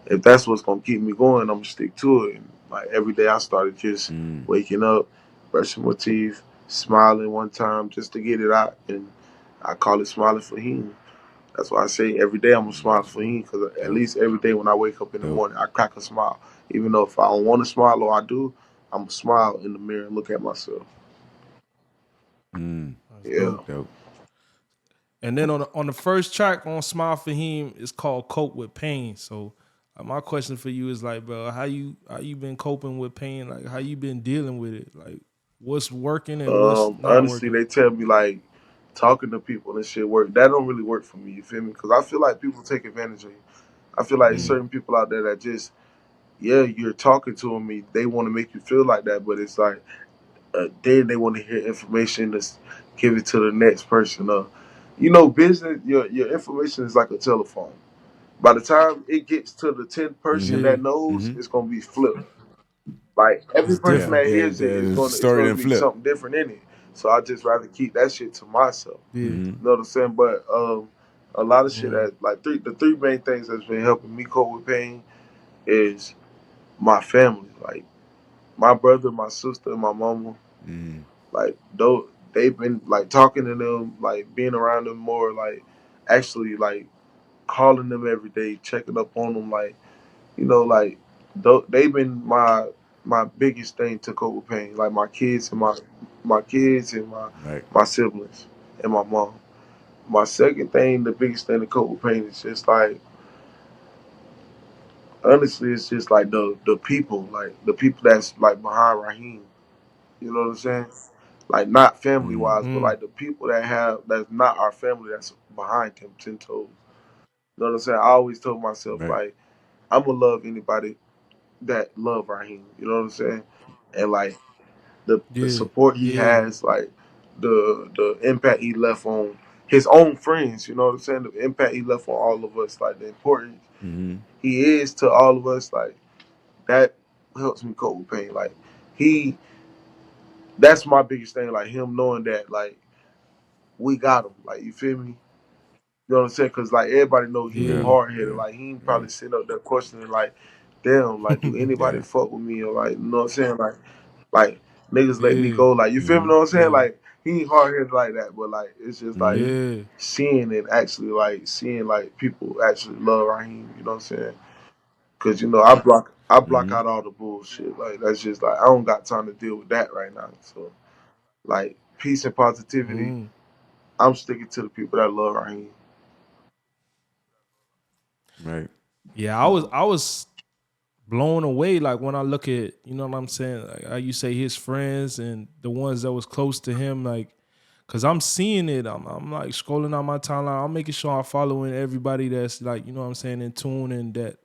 if that's what's gonna keep me going, I'm gonna stick to it. And like every day, I started just Mm. waking up, brushing my teeth, smiling one time just to get it out, and I call it smiling for him. That's why I say every day I'm gonna Mm. smile for him because at Dope. least every day when I wake up in the Dope. morning, I crack a smile. Even though if I don't want to smile or I do, I'm gonna smile in the mirror and look at myself. Mm. That's Yeah. dope. Dope. And then on the first track on Smile for Heem, it's called Cope with Pain. So my question for you is like, bro, how you been coping with pain? Like how you been dealing with it? Like what's working and what's not Honestly, working? they tell me like talking to people and shit work. That don't really work for me. You feel me? Because I feel like people take advantage of you. I feel like Mm. certain people out there that just yeah, you're talking to them, they want to make you feel like that, but it's like then they want to hear information to give it to the next person. You know, business, your information is like a telephone. By the time it gets to the 10th person Mm-hmm. Yeah, that knows, Mm-hmm. it's gonna be flipped. Like every it's person Yeah. different. that Yeah. hears it, The it's story gonna didn't be flip. something different in it. So I just rather keep that shit to myself. Yeah. Mm-hmm. You know what I'm saying? But a lot of shit Mm. that like the three main things that's been helping me cope with pain is my family, like my brother, my sister, and my mama. Mm. Like though they've been like talking to them, like being around them more, like actually like calling them every day, checking up on them, like you know, like they've been my biggest thing to cope with pain. Like my kids and Right. my siblings and my mom. My second thing, the biggest thing to cope with pain is just like honestly, it's just like like the people that's like behind Raheem. You know what I'm saying? Like not family Mm. wise, but Mm. like the people that's not our family that's behind him 10 toes. You know what I'm saying? I always told myself Right. like I'm gonna love anybody that love Raheem. You know what I'm saying? And like the Yeah. support he Yeah. has, like the impact he left on his own friends. You know what I'm saying? The impact he left on all of us, like the importance Mm-hmm. he is to all of us, like that helps me cope with pain. Like he, that's my biggest thing. Like him knowing that, like we got him. Like you feel me? You know what I'm saying? Because like everybody know he Yeah. Yeah. hard headed. Yeah. Like he ain't Yeah. probably sitting up there questioning like, damn, like do anybody Yeah. fuck with me or like you know what I'm saying? Like niggas let me Yeah. go. Like you feel me? Mm-hmm. Know what I'm saying? Yeah. Like he ain't hard headed like that. But like it's just like Mm-hmm. Yeah. seeing it actually like seeing like people actually love Raheem. You know what I'm saying? Because you know I block Mm-hmm. out all the bullshit. Like that's just like I don't got time to deal with that right now. So like peace and positivity. Mm. I'm sticking to the people that love Raheem. Right. Yeah, I was blown away. Like when I look at, you know what I'm saying, like how you say his friends and the ones that was close to him, like, cause I'm seeing it. I'm like scrolling on my timeline. I'm making sure I'm following everybody that's like, you know what I'm saying, in tune and that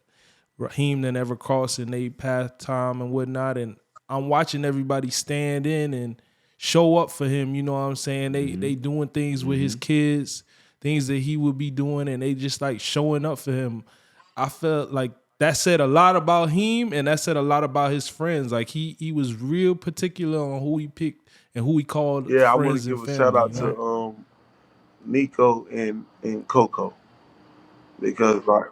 Raheem that ever crossed in they path time and whatnot. And I'm watching everybody stand in and show up for him. You know what I'm saying? They doing things with his kids, things that he would be doing, and they just like showing up for him. I felt like that said a lot about him, and that said a lot about his friends. Like he was real particular on who he picked and who he called Yeah, I want friends to and give a shout family. You out know? to Nico and Coco because like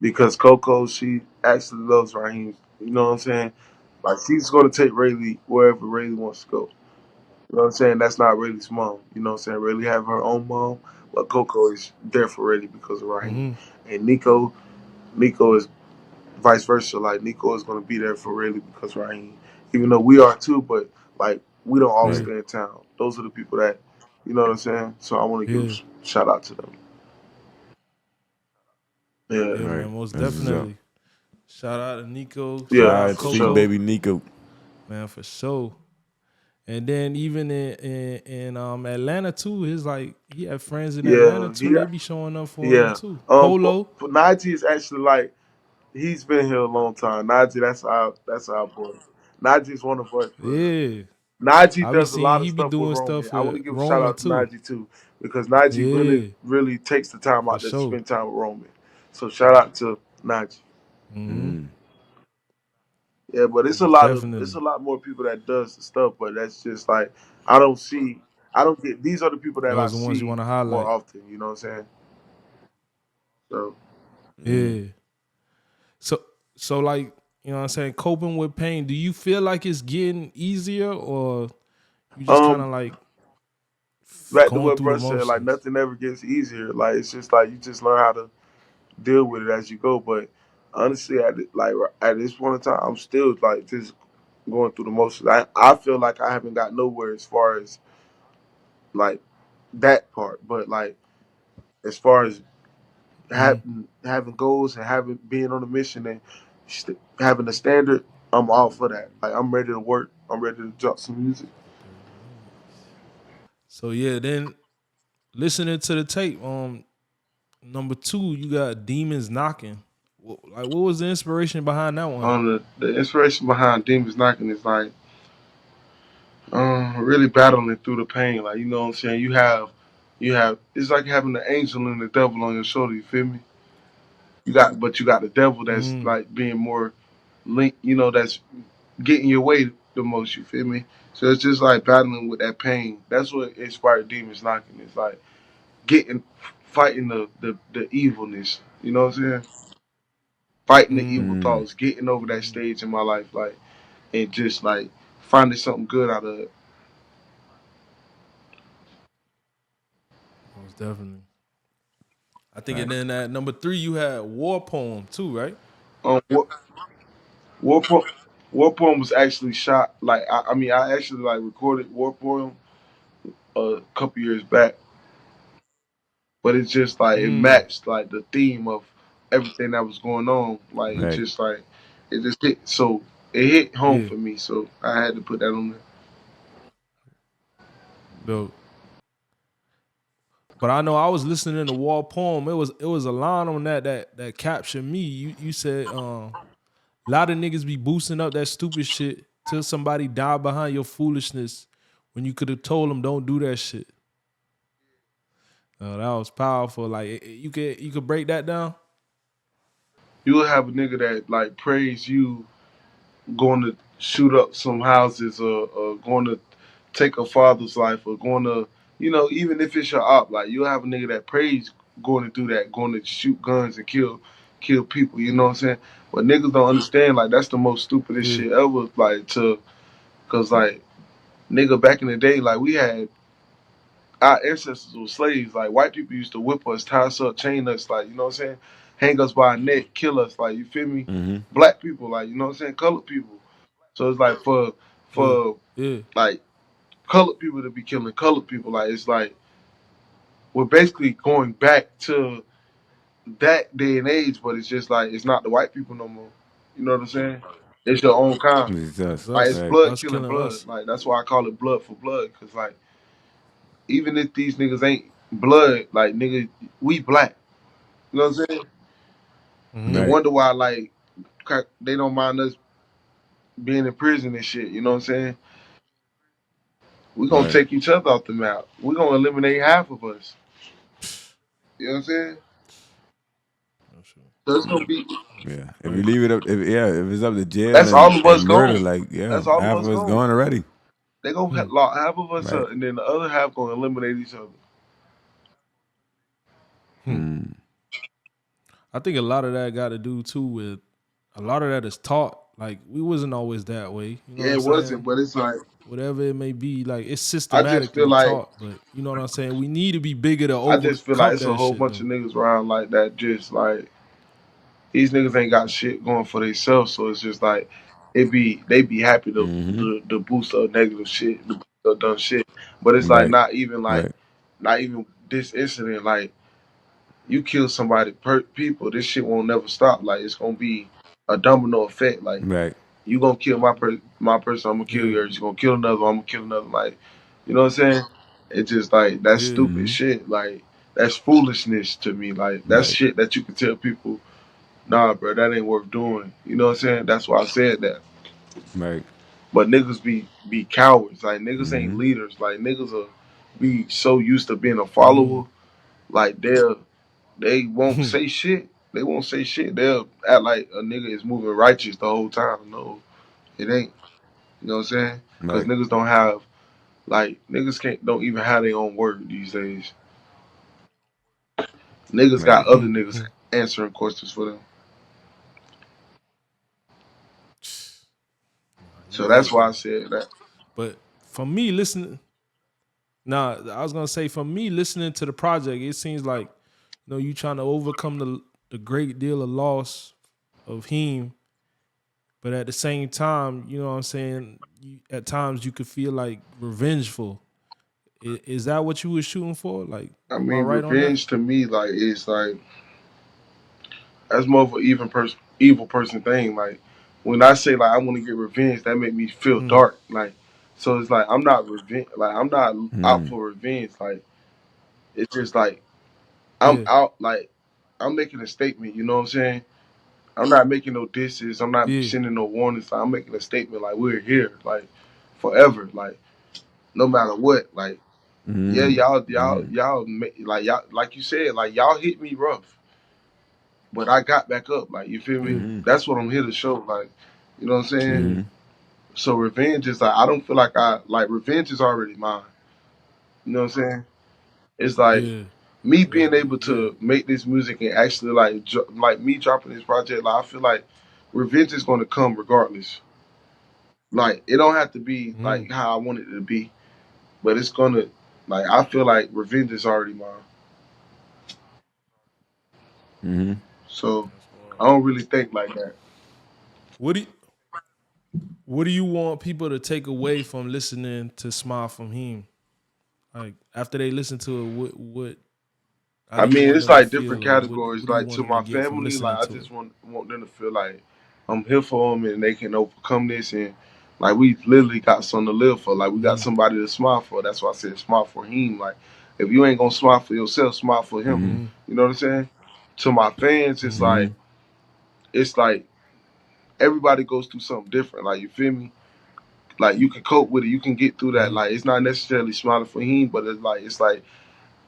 because Coco she actually loves Raheem. You know what I'm saying? Like she's gonna take Rayleigh wherever Rayleigh wants to go. You know what I'm saying? That's not Rayleigh's mom. You know what I'm saying? Rayleigh have her own mom, but Coco is there for Rayleigh because of Raheem. Mm-hmm. And Nico is vice versa. Like Nico is gonna be there for Rayleigh because of Raheem. Even though we are too, but like we don't always Yeah, Right. stay in town. Those are the people that you know what I'm saying? So I wanna give yeah, a shout out to them. Yeah. yeah, Right. man. Most That's what's up. definitely. Shout out to Nico. Shout Shout Yeah, out out for Sweet sure. Coco. Baby Nico. Man, for sure. And then even in Atlanta too, his like he had friends in Atlanta Yeah, too. They be showing up for him yeah. too. For, Polo, for Najee is actually like he's been here a long time. Najee, that's our boy. Najee's one of us, bro. yeah. Najee I be does a seeing lot of he be stuff with doing Roman. stuff I want with to give a shout Roman out to too. Najee too, because Najee really, Yeah, really takes the time for out to sure. spend time with Roman. So shout out to Najee. Hmm. Mm. Yeah, but Most it's a definitely. lot more people that does the stuff, but that's just like I don't get these are the people that I Those are the ones you see want to more highlight. often. You know what I'm saying? So Mm. Yeah. So so like, you know what I'm saying, coping with pain, do you feel like it's getting easier or you just kind um, of like back to going what through the Bruce said, like motions? nothing ever gets easier. Like it's just like you just learn how to deal with it as you go. But honestly, at this point in time, I'm still like just going through the motions. I feel like I haven't got nowhere as far as like that part. But like as far as Mm-hmm. having goals and having being on a mission and having a standard, I'm all for that. Like I'm ready to work. I'm ready to drop some music. 30 minutes. So yeah, then listening to the tape, number two, you got Demons Knocking. Like, what was the inspiration behind that one? On the inspiration behind Demons Knocking is like really battling through the pain. Like you know what I'm saying. You have it's like having the angel and the devil on your shoulder. You feel me? You got the devil that's Mm, like being more linked. You know that's getting your way the most. You feel me? So it's just like battling with that pain. That's what inspired Demons Knocking. It's like getting fighting the evilness. You know what I'm saying? Fighting the mm, evil Mm. thoughts, getting over that mm, stage in my life, like and just like finding something good out of it. most definitely. I think, and Facts. then at number three, you had War Poem too, right? What War Poem, War Poem was actually shot. Like I mean, I actually like recorded War Poem a couple years back, but it's just like it Mm, matched like the theme of everything that was going on. Like it Right. just like it just hit. So it hit home yeah, for me. So I had to put that on there. dope. But I know I was listening to War Poem. It was a line on that captured me. You said a lot of niggas be boosting up that stupid shit till somebody die behind your foolishness when you could have told them don't do that shit. That was powerful. Like you could break that down. You will have a nigga that like praise you going to shoot up some houses or going to take a father's life or going to, you know, even if it's your op, like you'll have a nigga that prays going to do that, going to shoot guns and kill people. You know what I'm saying? But niggas don't understand like that's the most stupidest Yeah, shit ever. Like cause like nigga back in the day, like we had our ancestors were slaves. Like white people used to whip us, tie us up, chain us, like you know what I'm saying, hang us by our neck, kill us. Like you feel me? Mm-hmm. Black people, like you know what I'm saying, colored people. So it's like yeah, for yeah. like colored people to be killing colored people. Like it's like we're basically going back to that day and age, but it's just like it's not the white people no more. You know what I'm saying? It's your own kind. It's It's us. Like it's us. Right. blood Us killing killing blood. us. Like that's why I call it blood for blood. Cause like even if these niggas ain't blood, like nigga, we black. You know what I'm saying? No Mm-hmm. Right. wonder why like they don't mind us being in prison and shit. You know what I'm saying? We gonna Right. take each other off the map. We gonna eliminate half of us. You know what I'm saying? Oh, shit. So it's gonna be. Yeah. If you Right. leave it up, if it's up to jail That's all of and us murder, gone. like yeah, That's all of half us of us gone. gone already. They gonna Hmm. lock half of us Right. up, and then the other half gonna eliminate each other. Hmm. Mm. I think a lot of that got to do too with a lot of that is taught. Like we wasn't always that way. You know what Yeah, I'm it wasn't, saying? but it's like Whatever it may be, like it's I just feel systematically like taught. But you know what I'm saying? We need to be bigger to I just feel like overcome it's a that whole shit bunch of though. niggas around like that. Just like these niggas ain't got shit going for themselves, so it's just like they be happy to Mm-hmm. boost up negative shit, to boost up dumb shit. But it's like Right. not even Right. not even this incident. Like you kill somebody per people, this shit won't never stop. Like it's gonna be a domino effect. Like Right. you gonna kill my person, I'm gonna kill Yeah, yours. You gonna kill another one, I'm gonna kill another. Like you know what I'm saying? It's just like that's yeah, stupid Mm-hmm. shit. Like that's foolishness to me. Like that's Right. shit that you can tell people, nah, bro, that ain't worth doing. You know what I'm saying? That's why I said that. Right. But niggas be cowards. Like niggas ain't Mm-hmm. leaders. Like niggas are be so used to being a mm, follower. Like they won't say shit. They won't say shit. They'll act like a nigga is moving righteous the whole time. No, it ain't. You know what I'm saying? Because Right. niggas don't have like niggas don't even have their own word these days. Niggas got Right. other hmm, niggas hmm. answering questions for them. Nah, you So that's right why I though. said that. But for me, listening, nah, I was gonna say for me listening to the project, it seems like you trying to overcome the great deal of loss of him, but at the same time, you know what I'm saying. At times, you could feel like revengeful. Is that what you were shooting for? Like, I am I mean, right on that? revenge to me like is like that's more of an evil person thing. Like when I say like I want to get revenge, that make me feel Mm, dark. Like so, it's like I'm not revenge. Like I'm not out Mm. for revenge. Like it's just like I'm yeah, out. Like I'm making a statement. You know what I'm saying? I'm not making no disses. I'm not yeah. sending no warnings. Like, I'm making a statement. Like we're here. Like forever. Like no matter what. Like yeah, Mm. Mm. like y'all, like you said, like y'all hit me rough, but I got back up. Like you feel me? Yeah. Mm. That's what I'm here to show. Like you know what I'm saying? Yeah. Mm. So revenge is like I don't feel like I like revenge is already mine. You know what I'm saying? It's like Yeah. me Like being able yeah. to make this music and actually like like me dropping this project. Like I feel like revenge is going to come regardless. Like it don't have to be Mm, like how I want it to be, but it's gonna like I feel like revenge is already mine. Mm. So that's hard. I don't really think like that. What do you, what do you want people to take away from listening to Smile from Him? Like after they listen to it, what how I do you mean, want it's them to like feel, different or categories. what do you Like want to them to my get from family, like listening I to just it? want them to feel like I'm here for them and they can overcome this and like we literally got something to live for. Like we got Mm-hmm. somebody to smile for. That's why I said smile for him. Like if you ain't gonna smile for yourself, smile for him. Mm. Mm-hmm. You know what I'm saying? To my fans, Mm-hmm. it's like everybody goes through something different. Like you feel me? Like you can cope with it. You can get through that. Mm-hmm. Like it's not necessarily smiling for him, but it's like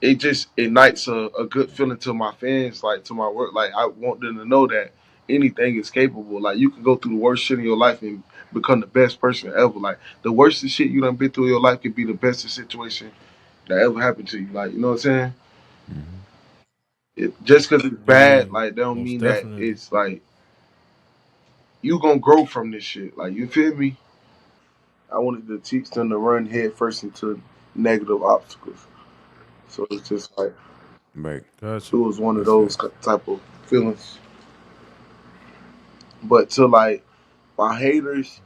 it just ignites a good feeling to my fans, like to my work. Like I want them to know that anything is capable. Like you can go through the worst shit in your life and become the best person ever. Like the worst shit you done been through in your life could be the best situation that ever happened to you. Like you know what I'm saying? Mm. Just because it's Yeah, bad, like that don't most mean that definitely. it's like you gonna grow from this shit. Like you feel me? I wanted to teach them to run head first into negative obstacles. So it's just like Right. it Gotcha. was one of That's those facts. type of feelings. But to my haters,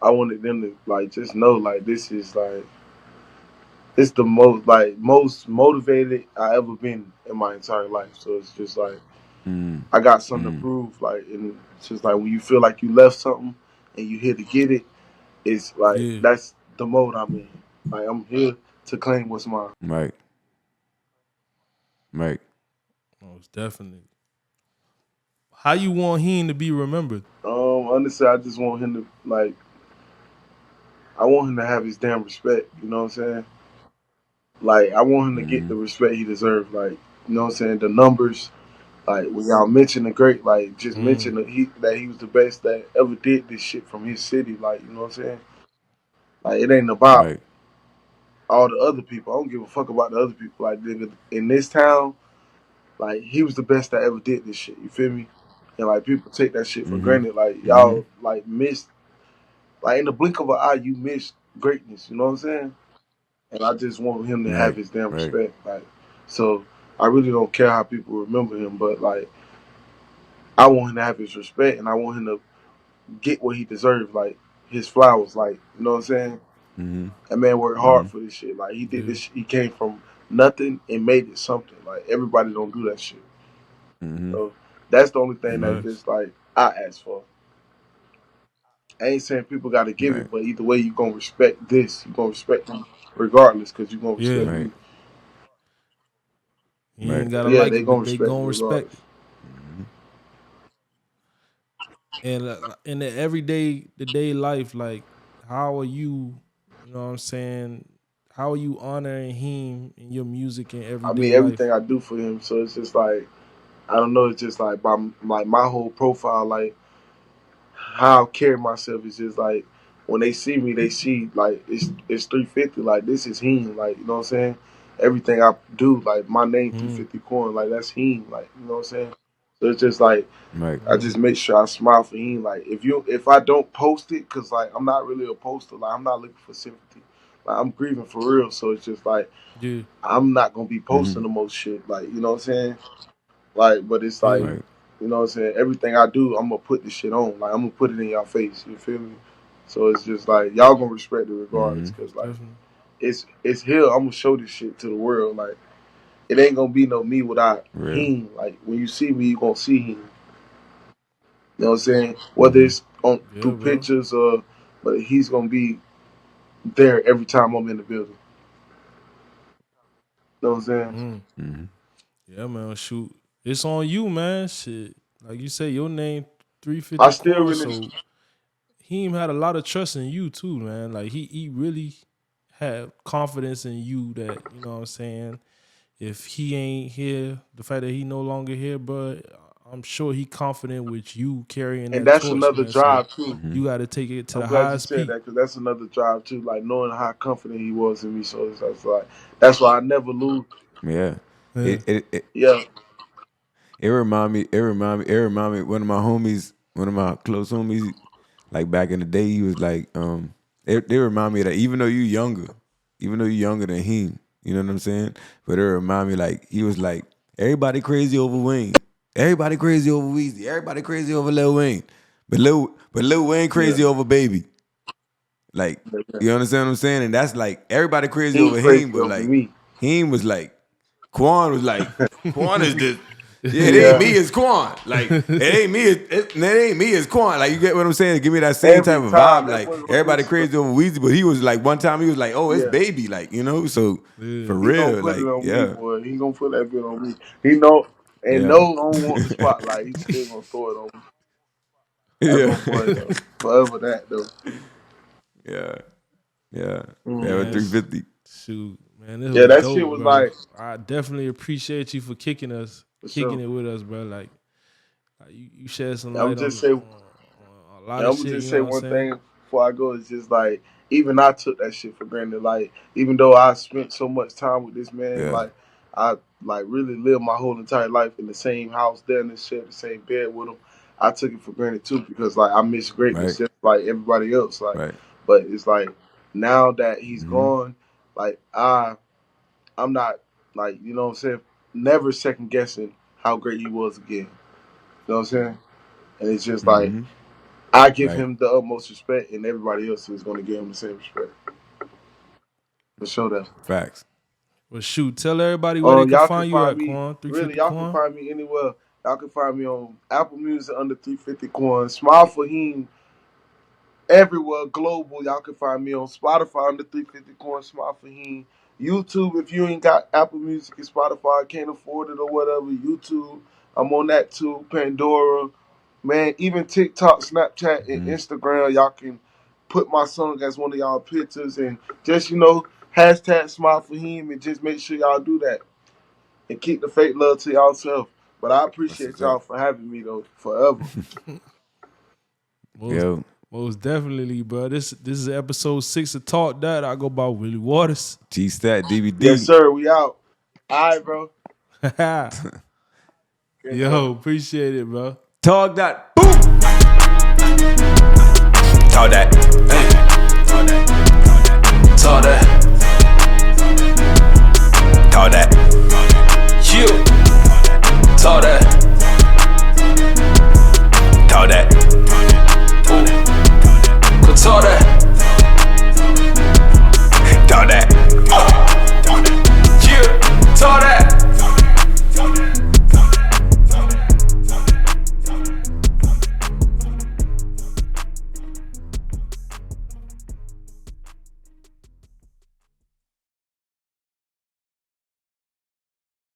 I wanted them to like just know like this is like it's the most motivated I ever been in my entire life. So it's just like Mm. I got something to Mm. prove. Like, and it's just like when you feel like you left something and you here to get it, it's like Yeah, that's the mode I'm in. Like I'm here to claim what's mine. Right. Right. most definitely. How you want Heen to be remembered? Honestly, I just want him to like. I want him to have his damn respect. You know what I'm saying? Like I want him to get Mm-hmm. the respect he deserves. Like you know what I'm saying? The numbers. Like when y'all mention the great, like just Mm, mention that he was the best that ever did this shit from his city. Like you know what I'm saying? Like it ain't about Right. all the other people. I don't give a fuck about the other people. Like nigga, in this town, like he was the best that ever did this shit. You feel me? And like people take that shit for Mm-hmm. granted. Like Mm-hmm. y'all like missed like in the blink of an eye, you missed greatness. You know what I'm saying? And I just want him to have Right. his damn Right. respect. Like so, I really don't care how people remember him, but like I want him to have his respect, and I want him to get what he deserves. Like his flowers. Like you know what I'm saying? Mm-hmm. That man worked Mm-hmm. hard for this shit. Like he did yeah, this. He came from nothing and made it something. Like everybody don't do that shit. Mm-hmm. So that's the only thing that Mm-hmm. facts. just like I ask for. I ain't saying people got to give Right. it, but either way, you gonna respect this. You gonna respect them regardless, cause you gonna Yeah, respect Right. me. you Right. ain't gotta Yeah, like they it, gonna but they respect me gonna respect regardless. it. Mm-hmm. And in the everyday, the day life, like how are you? You know what I'm saying? How are you honoring him in your music and I everyday mean, everything life? I do for him, so it's just like I don't know. It's just like my whole profile, like how I carry myself is just like when they see me, they see like it's 350. Like this is him. Like you know what I'm saying. Everything I do, like my name Mm, 350 Coin, like that's him. Like you know what I'm saying. So it's just like Right. I mm, just make sure I smile for him. Like if I don't post it, cause like I'm not really a poster. Like I'm not looking for sympathy. Like I'm grieving for real. So it's just like yeah, I'm not gonna be Mm-hmm. posting the most shit. Like you know what I'm saying. Like, but it's yeah, like, Right. you know what I'm saying? Everything I do, I'm gonna put this shit on. Like, I'm gonna put it in y'all face. You feel me? So it's just like y'all gonna respect it regardless, Mm-hmm. cause like definitely. it's here. I'm gonna show this shit to the world. Like, it ain't gonna be no me without Real. him. Like, when you see me, you gonna see him. You know what I'm saying? Whether Mm-hmm. it's on Yeah, through bro. pictures or, but he's gonna be there every time I'm in the building. You know what I'm saying? Mm, Mm-hmm. yeah, man. Shoot, it's on you, man. Shit, like you say, your name I 350 still coins, really, so he had a lot of trust in you too, man. Like he really had confidence in you that, you know what I'm saying, if he ain't here, the fact that he no longer here, but I'm sure he confident with you carrying and that that's torch, another man. So drive too. Mm-hmm. you got to take it to I'm the glad you highest said peak. that because that's another drive too. Like knowing how confident he was in me, so that's like that's why I never lose. Yeah. Yeah. It Yeah, it remind me one of my homies, one of my close homies, like back in the day, he was like, they remind me that even though you younger than him, you know what I'm saying? But it remind me like he was like, everybody crazy over Wayne. Everybody crazy over Weezy. Everybody crazy over Lil Wayne. But Lil Wayne yeah, crazy over Baby. Like, yeah. you understand what I'm saying? And that's like everybody crazy He ain't over crazy him, but over like me. him was like Quan was like, Quan is the yeah, it ain't Yeah, me, it's Quan. Like, it ain't me, it's Quan. Like, you get what I'm saying? Give me that same type every of time vibe. that Like, boy gonna do everybody something. crazy over Weezy, but he was like, one time he was like, oh, it's Yeah, Baby. Like, you know? So, Yeah. for he gonna real, put it like, on me, yeah, boy. He gonna put that bit on me. He know and yeah. know I don't want the spotlight. He still gonna throw it on me. That's yeah. my boy though. Forever that though. yeah. Yeah. Forever Mm. Man, 350. shoot, man, this Yeah, was that shit dope, was bro. like I definitely appreciate you for for kicking sure. it with us, bro. Like you shed some I'm light just say on a lot And of I'm gonna shit. just You say know what I'm one saying? thing before I go. It's just like even I took that shit for granted. Like even though I spent so much time with this man, Yeah. like I like really lived my whole entire life in the same house, there in the shit, the same bed with him. I took it for granted too because like I miss greatness Right. just like everybody else. Like, Right. but it's like now that he's Mm-hmm. gone, like I'm not like you know what I'm saying. Never second guessing how great he was again. You know what I'm saying? And it's just like Mm-hmm. I give Right. him the utmost respect, and everybody else is going to give him the same respect. For sure that. Facts. Well, shoot, tell everybody where they can Y'all find can you find at, me. Quan. 350 Really, y'all Quan. can find me anywhere. Y'all can find me on Apple Music under 350 Quan. Smile For Heem everywhere global. Y'all can find me on Spotify under 350 Quan. Smile For Heem. YouTube, if you ain't got Apple Music and Spotify, can't afford it or whatever. YouTube, I'm on that too. Pandora, man. Even TikTok, Snapchat, and Instagram. Y'all can put my song as one of y'all pictures and just hashtag Smile For Heem and just make sure y'all do that. And keep the fake love to y'allself. But I That's appreciate what's y'all up. for having me though, forever. Yo, Most definitely, bro. This is episode 6 of Talk That. I go by Willie Waters. gstat DVD. Yes, sir. We out. All right, bro. Yo, appreciate it, bro. Talk that. Boom. Talk that. Hey. Talk that. Talk that. Talk that.